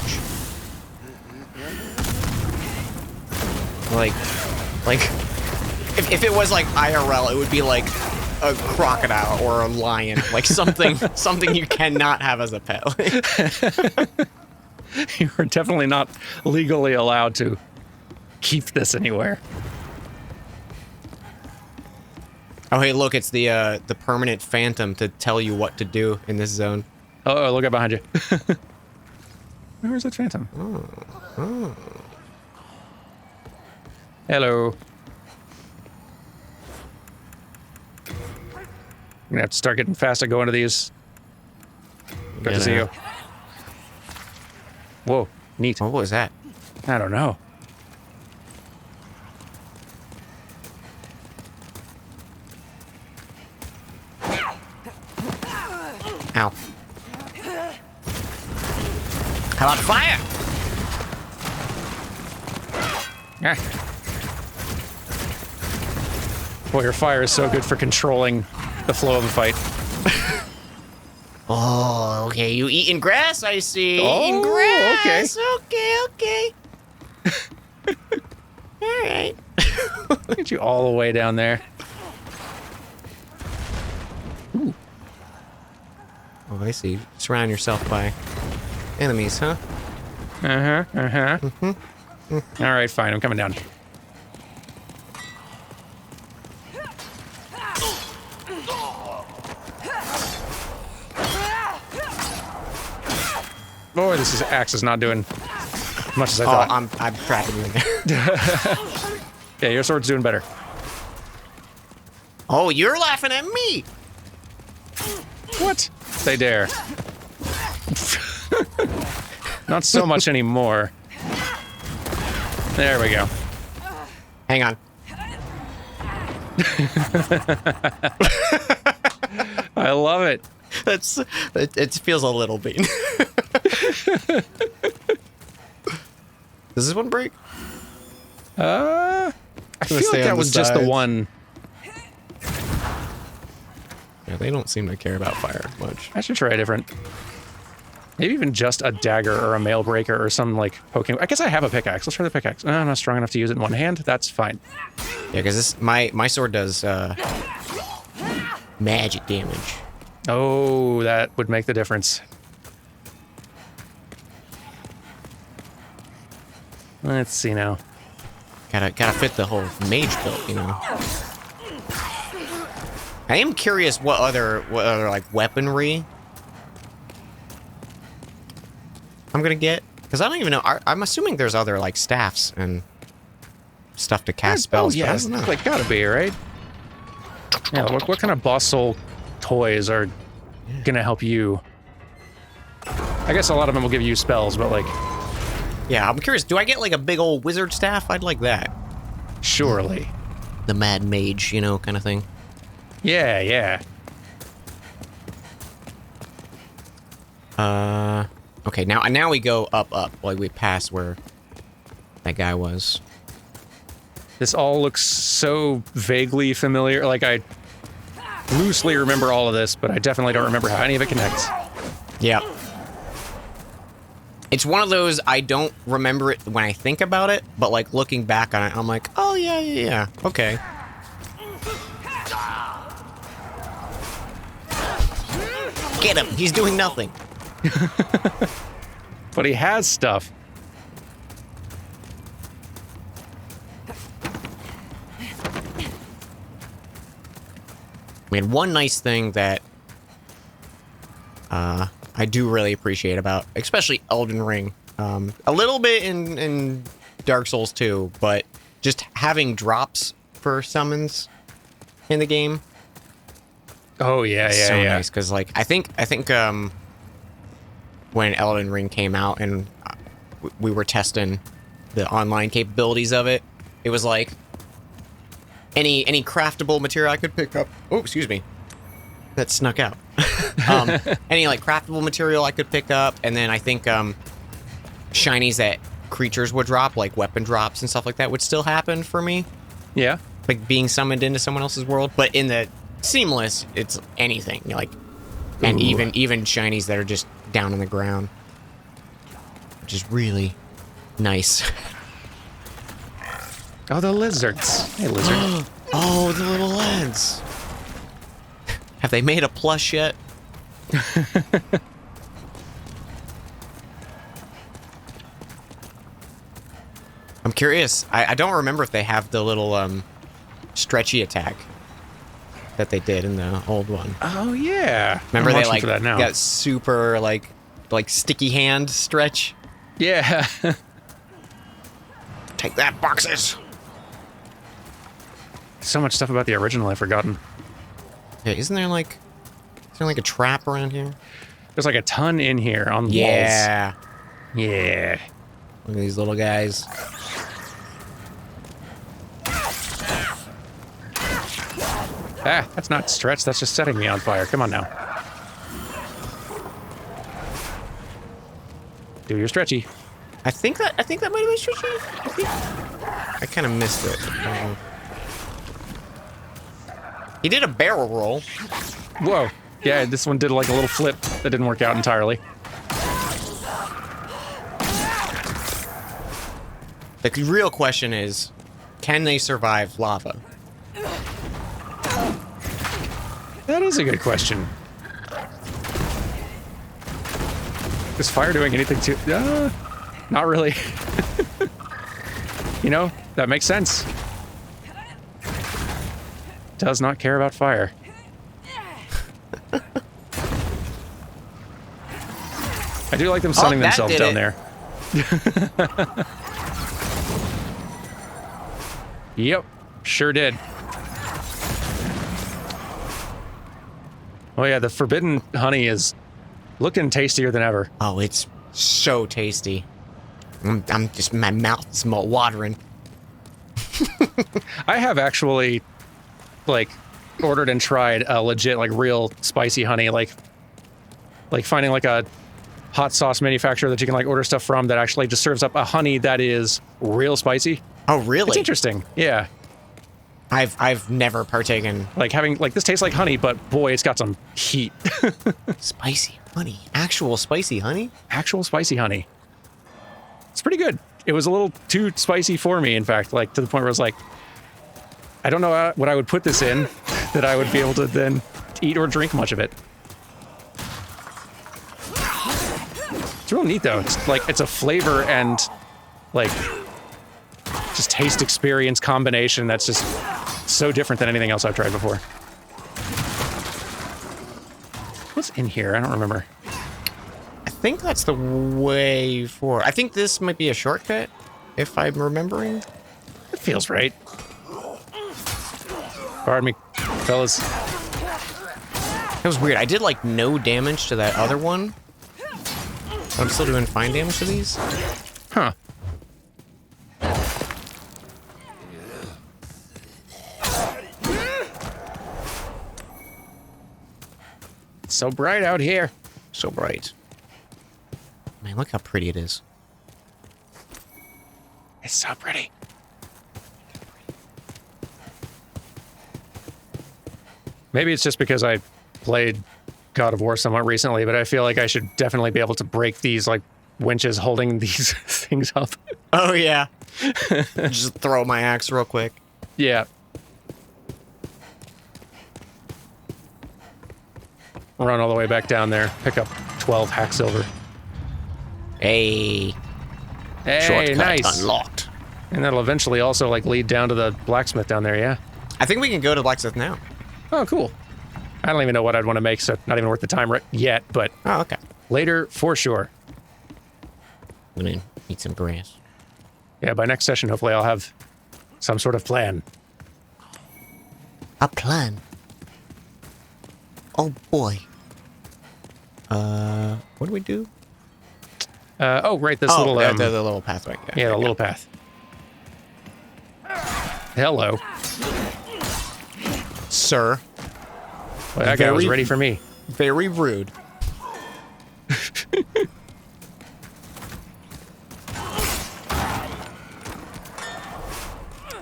Like if it was like IRL, it would be like a crocodile or a lion, like something you cannot have as a pet. You are definitely not legally allowed to keep this anywhere. Oh hey, look, it's the permanent phantom to tell you what to do in this zone. Oh, look out behind you. Where's that phantom? Hello. I'm gonna have to start getting fast at going to these. Good to see you. Whoa, neat. What was that? I don't know. Ow. How about fire? Ah. Boy, your fire is so good for controlling the flow of a fight. Oh, okay. You eating grass, I see. Oh, Eating grass. Okay. All right. Get you all the way down there. Ooh. Oh, I see. Surround yourself by enemies, huh? All right, fine. I'm coming down. Boy, this axe is not doing as much as I thought. I'm trapping you in there. Yeah, your sword's doing better. Oh, you're laughing at me. What? They dare. Not so much anymore. There we go. Hang on. I love it. It feels a little beat. Does this one break? I feel like stay on that the was just the sides. one. Yeah, they don't seem to care about fire much. I should try a different. Maybe even just a dagger or a mail breaker or some like poking. I guess I have a pickaxe. Let's try the pickaxe. I'm not strong enough to use it in one hand. That's fine. Yeah, because my sword does magic damage. Oh, that would make the difference. Let's see now. Gotta fit the whole mage build, you know. I am curious what other like weaponry I'm gonna get, because I don't even know. I'm assuming there's other like staffs and stuff to cast spells. Oh, yeah, but I don't know. like gotta be right. Yeah, what kind of boss soul toys are gonna help you? I guess a lot of them will give you spells, but like, Yeah, I'm curious. Do I get like a big old wizard staff? I'd like that. surely. The mad mage, you know, kind of thing. Yeah, yeah. Okay, now we go up, like we pass where that guy was. This all looks so vaguely familiar. Like, I loosely remember all of this, but I definitely don't remember how any of it connects. Yeah. It's one of those, I don't remember it when I think about it, but like looking back on it, I'm like, oh yeah, okay. Get him, he's doing nothing. But he has stuff. I mean, one nice thing that I do really appreciate about, especially Elden Ring, a little bit in Dark Souls 2, but just having drops for summons in the game. Oh, yeah, yeah, So yeah. nice, because like I think when Elden Ring came out and we were testing the online capabilities of it, it was like any craftable material I could pick up. Oh, excuse me, that snuck out. Any like craftable material I could pick up, and then I think shinies that creatures would drop, like weapon drops and stuff like that, would still happen for me, Yeah. like being summoned into someone else's world. But in the Seamless, it's anything, like, and even shinies that are just down on the ground, which is really nice. Oh, the lizards. Hey, lizard. Oh, the little lads. Have they made a plush yet? I'm curious. I don't remember if they have the little stretchy attack that they did in the old one. Oh, yeah. Remember I'm they watching like for that now. got super like sticky hand stretch? Yeah. Take that, boxes. So much stuff about the original I've forgotten. Yeah, isn't there like a trap around here? There's like a ton in here on the Yeah. walls. Yeah. Look at these little guys. Ah, that's not stretch. That's just setting me on fire. Come on now. Do your stretchy. I think that might have been stretchy. I kind of missed it. He did a barrel roll. Whoa. Yeah, this one did like a little flip that didn't work out entirely. The real question is, can they survive lava? That is a good question. Is fire doing anything to... not really. You know, that makes sense. Does not care about fire. I do like them sunning themselves down there. Yep, sure did. Oh yeah, the forbidden honey is looking tastier than ever. Oh, it's so tasty. I'm just, my mouth's watering. I have actually, like, ordered and tried a legit, like, real spicy honey, like finding, like, a hot sauce manufacturer that you can, like, order stuff from that actually just serves up a honey that is real spicy. Oh, really? It's interesting, yeah. I've never partaken. Like, having, like, this tastes like honey, but boy, it's got some heat. Spicy honey. Actual spicy honey? Actual spicy honey. It's pretty good. It was a little too spicy for me, in fact, like, to the point where I was like, I don't know what I would put this in that I would be able to then eat or drink much of it. It's real neat, though. It's like, it's a flavor and, like, just taste experience combination that's just so different than anything else I've tried before. What's in here? I don't remember. I think that's the way forward. I think this might be a shortcut, if I'm remembering. It feels right. Pardon me, fellas. It was weird. I did, like, no damage to that other one. But I'm still doing fine damage to these. Huh. It's so bright out here. So bright. Man, look how pretty it is. It's so pretty. Maybe it's just because I played God of War somewhat recently, but I feel like I should definitely be able to break these, like, winches holding these things up. Oh, yeah. Just throw my axe real quick. Yeah. Run all the way back down there. Pick up 12 hack silver. Hey. Hey, Shortcut nice. unlocked. And that'll eventually also, like, lead down to the blacksmith down there, yeah? I think we can go to blacksmith now. Oh, cool. I don't even know what I'd want to make, so not even worth the time yet, but Oh, okay. later for sure. I'm gonna eat some grass. Yeah, by next session, hopefully I'll have some sort of plan. A plan. Oh boy. What do we do? Oh, right, this Oh, little... the little pathway. yeah, the little path. Hello. Sir. Well, that guy was Very- ready for me. Very rude.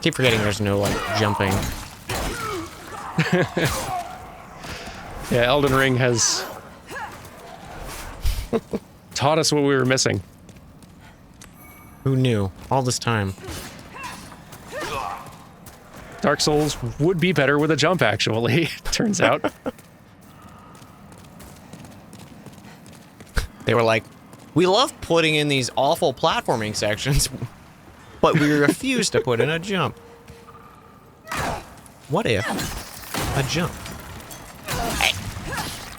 Keep forgetting there's no, like, jumping. Yeah, Elden Ring has taught us what we were missing. Who knew? All this time. Dark Souls would be better with a jump, actually, turns out. They were like, we love putting in these awful platforming sections, but we refuse to put in a jump. What if a jump?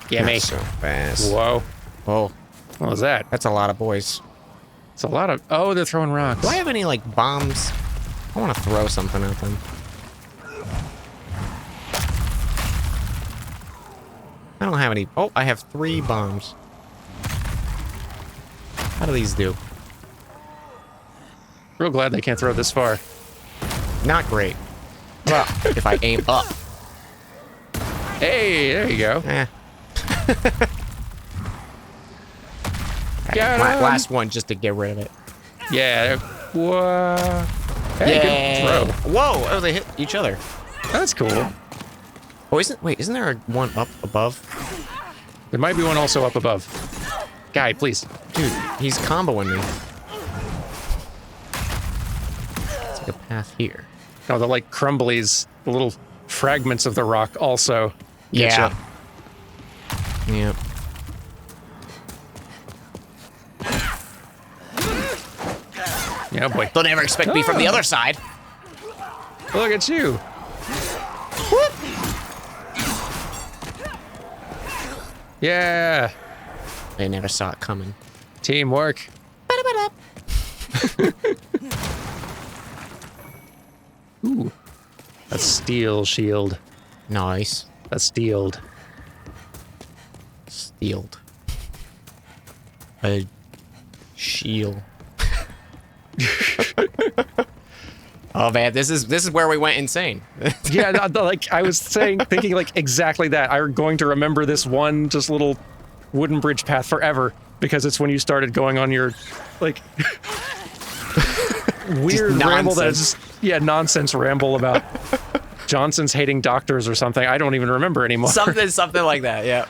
Gimme. Not so fast. Whoa. Oh, What was that? that's a lot of boys. It's a lot of... Oh, they're throwing rocks. Do I have any, like, bombs? I want to throw something at them. I don't have any. Oh, I have 3 bombs. How do these do? Real glad they can't throw this far. Not great. Well, if I aim up. Hey, there you go. Eh. Got him. Last one just to get rid of it. Yeah. Whoa. Hey, good throw. Whoa! Oh, they hit each other. That's cool. Oh, isn't there one up above? There might be one also up above. Guy, please. Dude, he's comboing me. Let's take a path here. Oh, the like crumblies, the little fragments of the rock also. get Yeah. ya. Yep. Yeah, boy. They'll never expect me from the other side. Look at you. Yeah. They never saw it coming. Teamwork. Ooh. That's steel shield. Nice. That's steeled. Steeled. A shield. Oh man, this is where we went insane. Yeah, like I was thinking like exactly that. I'm going to remember this one just little wooden bridge path forever because it's when you started going on your like weird ramble that is just nonsense ramble about Johnson's hating doctors or something. I don't even remember anymore. Something like that. Yeah.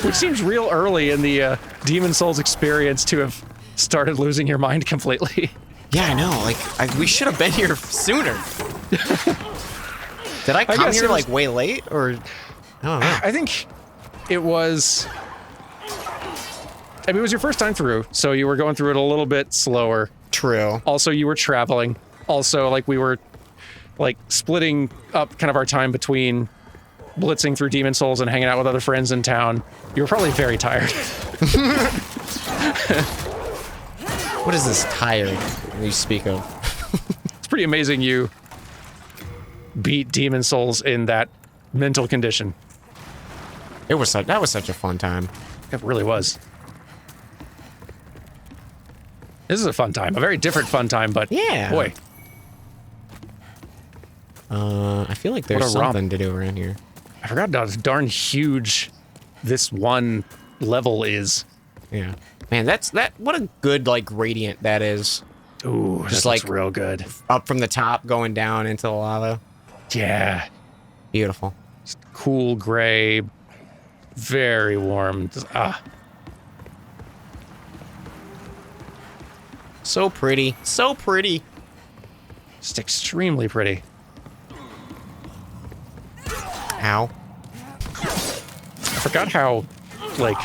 Which seems real early in the Demon Souls experience to have started losing your mind completely. Yeah, I know. Like, we should have been here sooner. Did I come guess here it was- like way late, or I don't know? I think it was. I mean, it was your first time through, so you were going through it a little bit slower. True. Also, you were traveling. Also, like we were, like splitting up kind of our time between blitzing through Demon Souls and hanging out with other friends in town. You were probably very tired. What is this tired you speak of? It's pretty amazing you beat Demon Souls in that mental condition. That was such a fun time. It really was. This is a fun time, a very different fun time, but Yeah. boy, I feel like there's What a romp. something to do around here. I forgot how darn huge this one level is. Yeah. Man, what a good like gradient that is. Ooh, Just that looks like- real good. Up from the top going down into the lava. Yeah, Beautiful. cool gray, very warm. Just, So pretty. So pretty. just extremely pretty. Ow. I forgot how, like,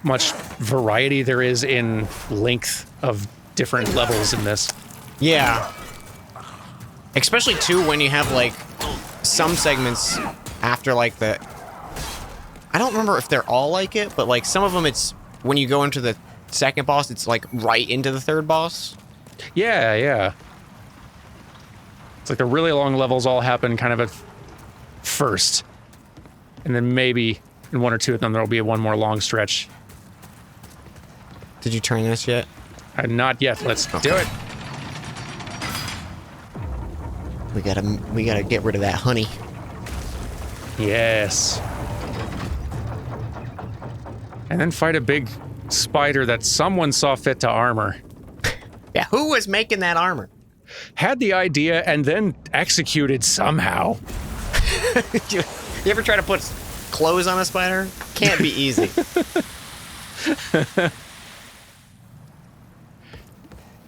much variety there is in length of different levels in this. Yeah. Especially too when you have like some segments after like the I don't remember if they're all like it, but like some of them it's when you go into the second boss, it's like right into the third boss. Yeah, yeah. It's like the really long levels all happen kind of at first. And then maybe in one or two of them there'll be one more long stretch. Did you turn this yet? Not yet. Let's do it. We gotta get rid of that honey. Yes. And then fight a big spider that someone saw fit to armor. Yeah, who was making that armor? Had the idea and then executed somehow. You ever try to put clothes on a spider? Can't be easy.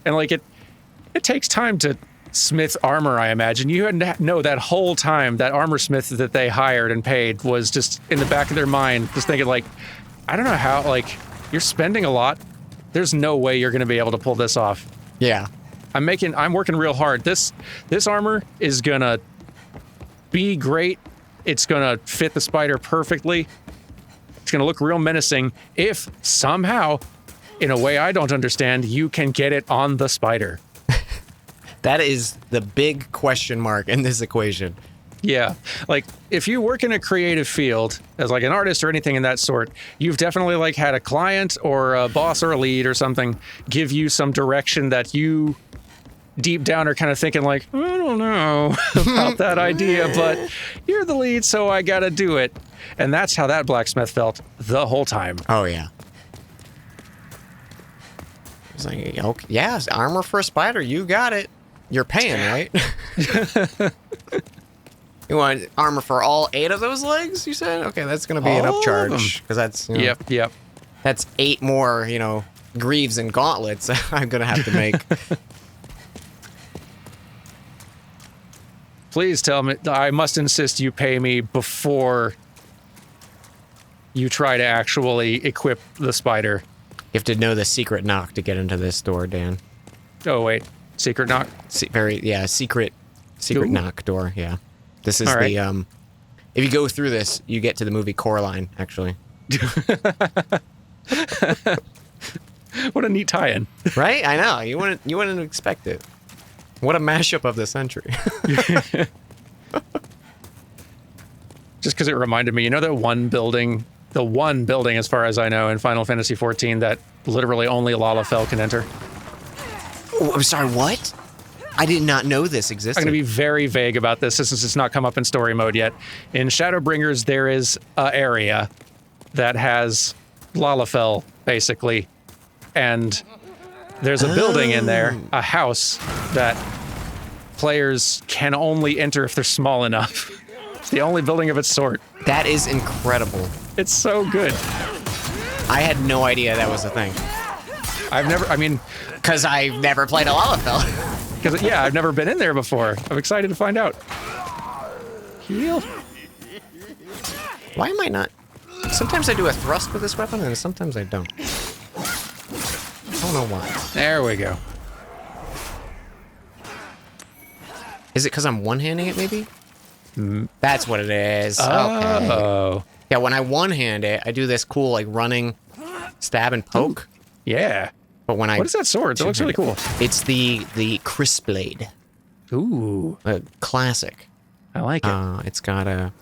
And like it takes time to smith armor, I imagine. You had to know that whole time that armor smith that they hired and paid was just in the back of their mind, just thinking like, I don't know how, like, you're spending a lot. There's no way you're going to be able to pull this off. Yeah. I'm working real hard. This armor is going to be great. It's going to fit the spider perfectly. It's going to look real menacing if somehow, in a way I don't understand, you can get it on the spider. That is the big question mark in this equation. Yeah, like if you work in a creative field as like an artist or anything in that sort, you've definitely like had a client or a boss or a lead or something give you some direction that you deep down are kind of thinking like, I don't know about that idea, but you're the lead, so I gotta do it. And that's how that blacksmith felt the whole time. Oh yeah. It's like, okay, yeah, armor for a spider, you got it. You're paying, right? You want armor for all 8 of those legs, you said? Okay, that's going to be an All of upcharge. Because that's, you know, Yep. that's 8 more, you know, greaves and gauntlets I'm going to have to make. Please tell me. I must insist you pay me before you try to actually equip the spider. You have to know the secret knock to get into this door, Dan. Oh, wait. Secret knock? Secret Ooh. knock door, yeah. This is All right. the, if you go through this, you get to the movie Coraline, actually. What a neat tie-in. Right? I know. You wouldn't expect it. What a mashup of the century. Just because it reminded me, you know, the one building as far as I know in Final Fantasy XIV that literally only Lalafell can enter? Oh, I'm sorry, what? I did not know this existed. I'm going to be very vague about this since it's not come up in story mode yet. In Shadowbringers, there is an area that has Lalafell, basically. And there's a building in there, a house, that players can only enter if they're small enough. It's the only building of its sort. That is incredible. It's so good. I had no idea that was a thing. Because I've never played a Lalafell. Because, yeah, I've never been in there before. I'm excited to find out. Heal. Why am I not? Sometimes I do a thrust with this weapon, and sometimes I don't. I don't know why. There we go. Is it because I'm one-handing it, maybe? That's what it is. Okay. Oh. Yeah, when I one-hand it, I do this cool, like, running stab and poke. Yeah. But when I... What is that sword? It looks really cool. It's the Crisp Blade. Ooh. Classic. I like it. It's got a...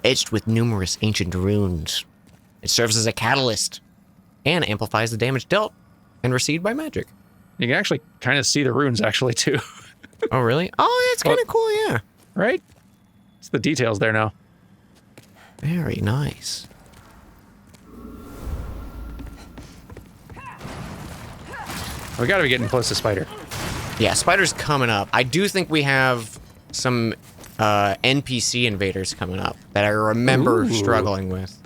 Etched with numerous ancient runes. It serves as a catalyst and amplifies the damage dealt and received by magic. You can actually kind of see the runes, actually, too. Oh, really? Oh, that's kind of cool, yeah. Right? It's the details there now. Very nice. We gotta be getting close to Spider. Yeah, Spider's coming up. I do think we have some NPC invaders coming up that I remember Ooh. struggling with.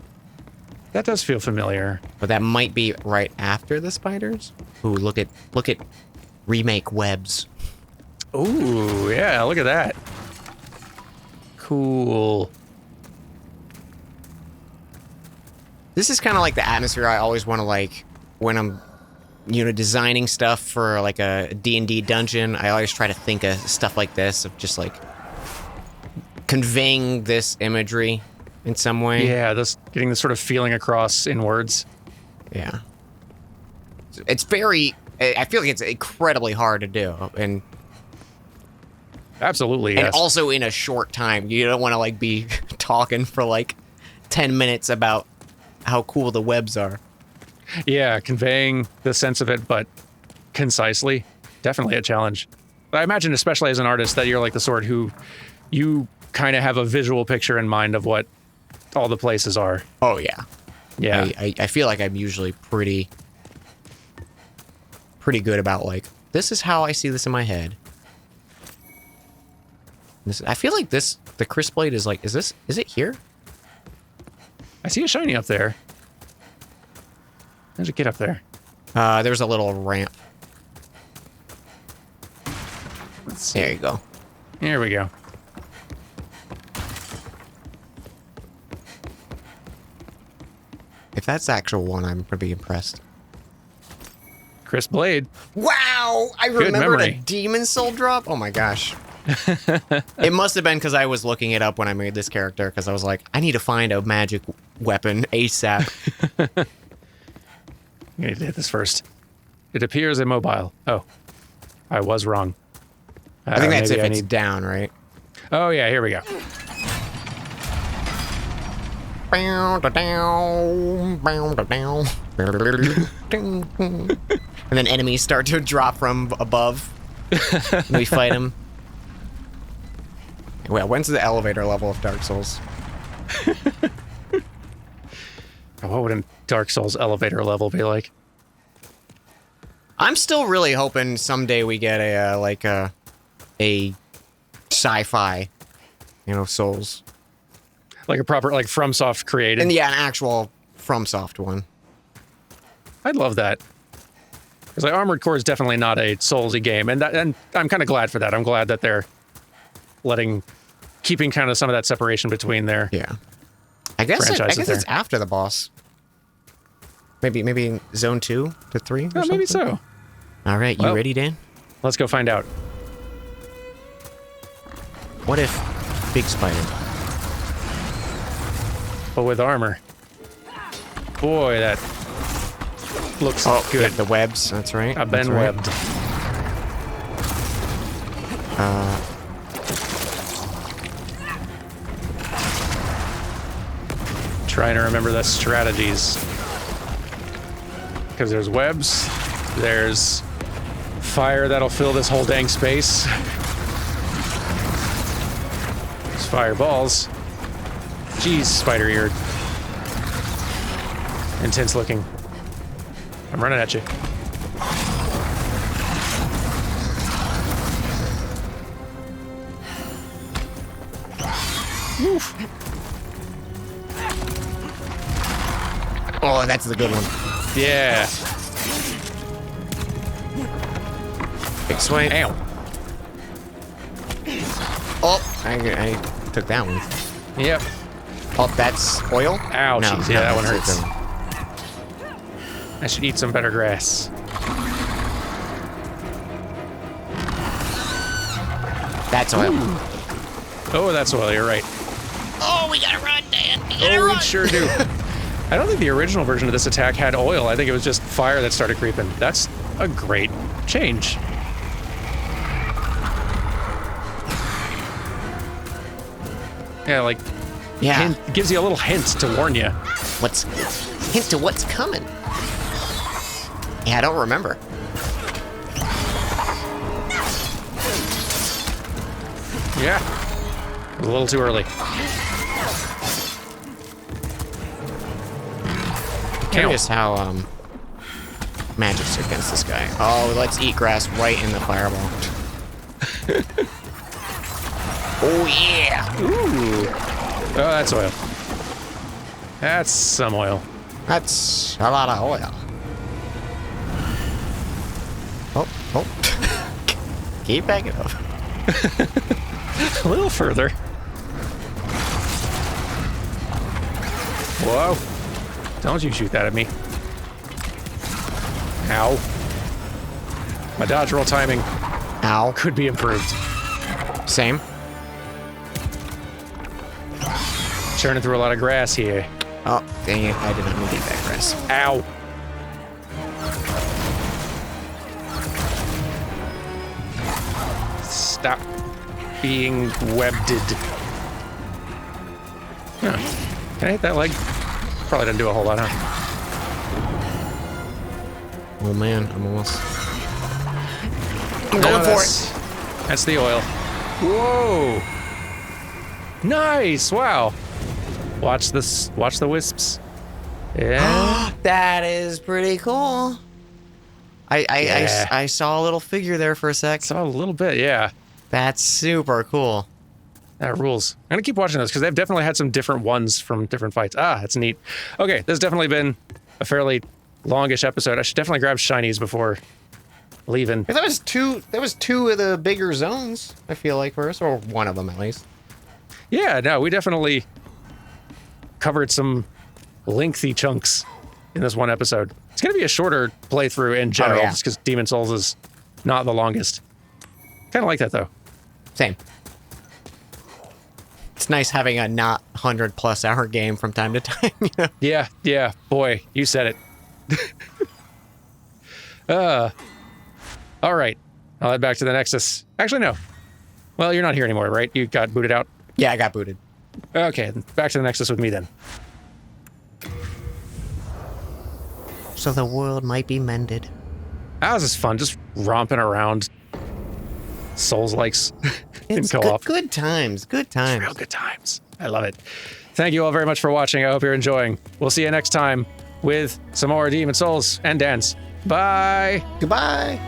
That does feel familiar. But that might be right after the spiders. Ooh, look at remake webs. Ooh, yeah, look at that. Cool. This is kind of like the atmosphere I always want to like when I'm, you know, designing stuff for like a D&D dungeon. I always try to think of stuff like this, of just like conveying this imagery in some way. Yeah, getting this sort of feeling across in words. Yeah. It's very, I feel like it's incredibly hard to do. And Absolutely, yes. And also in a short time. You don't want to like be talking for like 10 minutes about how cool the webs are. Yeah, conveying the sense of it, but concisely. Definitely a challenge. I imagine, especially as an artist, that you're like the sort who you kind of have a visual picture in mind of what all the places are. Oh, yeah. Yeah. I feel like I'm usually pretty good about like, this is how I see this in my head. I feel like the Crisp Blade is like, is it here? I see a shiny up there. How'd you get up there? There's a little ramp. Let's see. There you go. Here we go. If that's the actual one, I'm pretty impressed. Crisp Blade. Wow! I remembered a memory. demon soul drop? Oh my gosh. It must have been because I was looking it up when I made this character, because I was like, I need to find a magic weapon ASAP. I need to hit this first. It appears immobile. Oh, I was wrong. I think that's if maybe it's down, right? Oh, yeah, here we go. And then enemies start to drop from above. And we fight them. Well, when's the elevator level of Dark Souls? What would a Dark Souls elevator level be like? I'm still really hoping someday we get a a sci-fi, Souls. Like a proper, like FromSoft created. And yeah, an actual FromSoft one. I'd love that. Because like Armored Core is definitely not a Soulsy game, and I'm kind of glad for that. I'm glad that they're keeping kind of some of that separation between their I guess franchises it's after the boss. Maybe zone 2 to 3 or maybe something? so. All right, you ready, Dan? Let's go find out. What if Big Spider? But with armor. Boy, that looks good. The webs, that's right. I've been webbed. Trying to remember the strategies. Because there's webs, there's fire that'll fill this whole dang space. There's fireballs. Jeez, spider-eared. Intense looking. I'm running at you. Oof. Oh, that's the good one. Yeah. Big swing. Ow. Oh, I took that one. Yep. Oh, that's oil? Ow, jeez. Yeah, that one that's hurts. I should eat some better grass. That's oil. Ooh. Oh, that's oil. You're right. Oh, we gotta run, Dan. Oh, we sure do. I don't think the original version of this attack had oil. I think it was just fire that started creeping. That's a great change. Yeah, like, gives you a little hint to warn you. Hint to what's coming? Yeah, I don't remember. Yeah. A little too early. Curious how magic's against this guy. Oh, let's eat grass right in the fireball. Oh yeah! Ooh. Oh, that's oil. That's some oil. That's a lot of oil. Oh. Keep backing up. A little further. Whoa. Don't you shoot that at me. Ow. My dodge roll timing Ow. could be improved. Same. Churning through a lot of grass here. Oh, dang it. I did not mean to eat that grass. Ow. Stop being webbed. Huh. Can I hit that leg? Probably didn't do a whole lot, huh? Oh man, I'm almost... I'm No, going for it. That's the oil. Whoa! Nice! Wow. Watch this. Watch the wisps. Yeah. That is pretty cool. I saw a little figure there for a sec. Saw a little bit, yeah. That's super cool. That rules. I'm gonna keep watching those because they've definitely had some different ones from different fights. Ah, that's neat. Okay, this has definitely been a fairly longish episode. I should definitely grab shinies before leaving. That was two of the bigger zones, I feel like, for us, or one of them at least. Yeah, no, we definitely covered some lengthy chunks in this one episode. It's gonna be a shorter playthrough in general, just because Demon Souls is not the longest. Kind of like that though. Same. It's nice having a not 100+ hour game from time to time. You know? Yeah. Boy, you said it. All right. I'll head back to the Nexus. Actually, no. Well, you're not here anymore, right? You got booted out? Yeah, I got booted. Okay, back to the Nexus with me then. So the world might be mended. That was just fun, just romping around Souls-likes in It's co-op. good times. Good times. Real good times. I love it. Thank you all very much for watching. I hope you're enjoying. We'll see you next time with some more Demon Souls and Dance. Bye. Goodbye.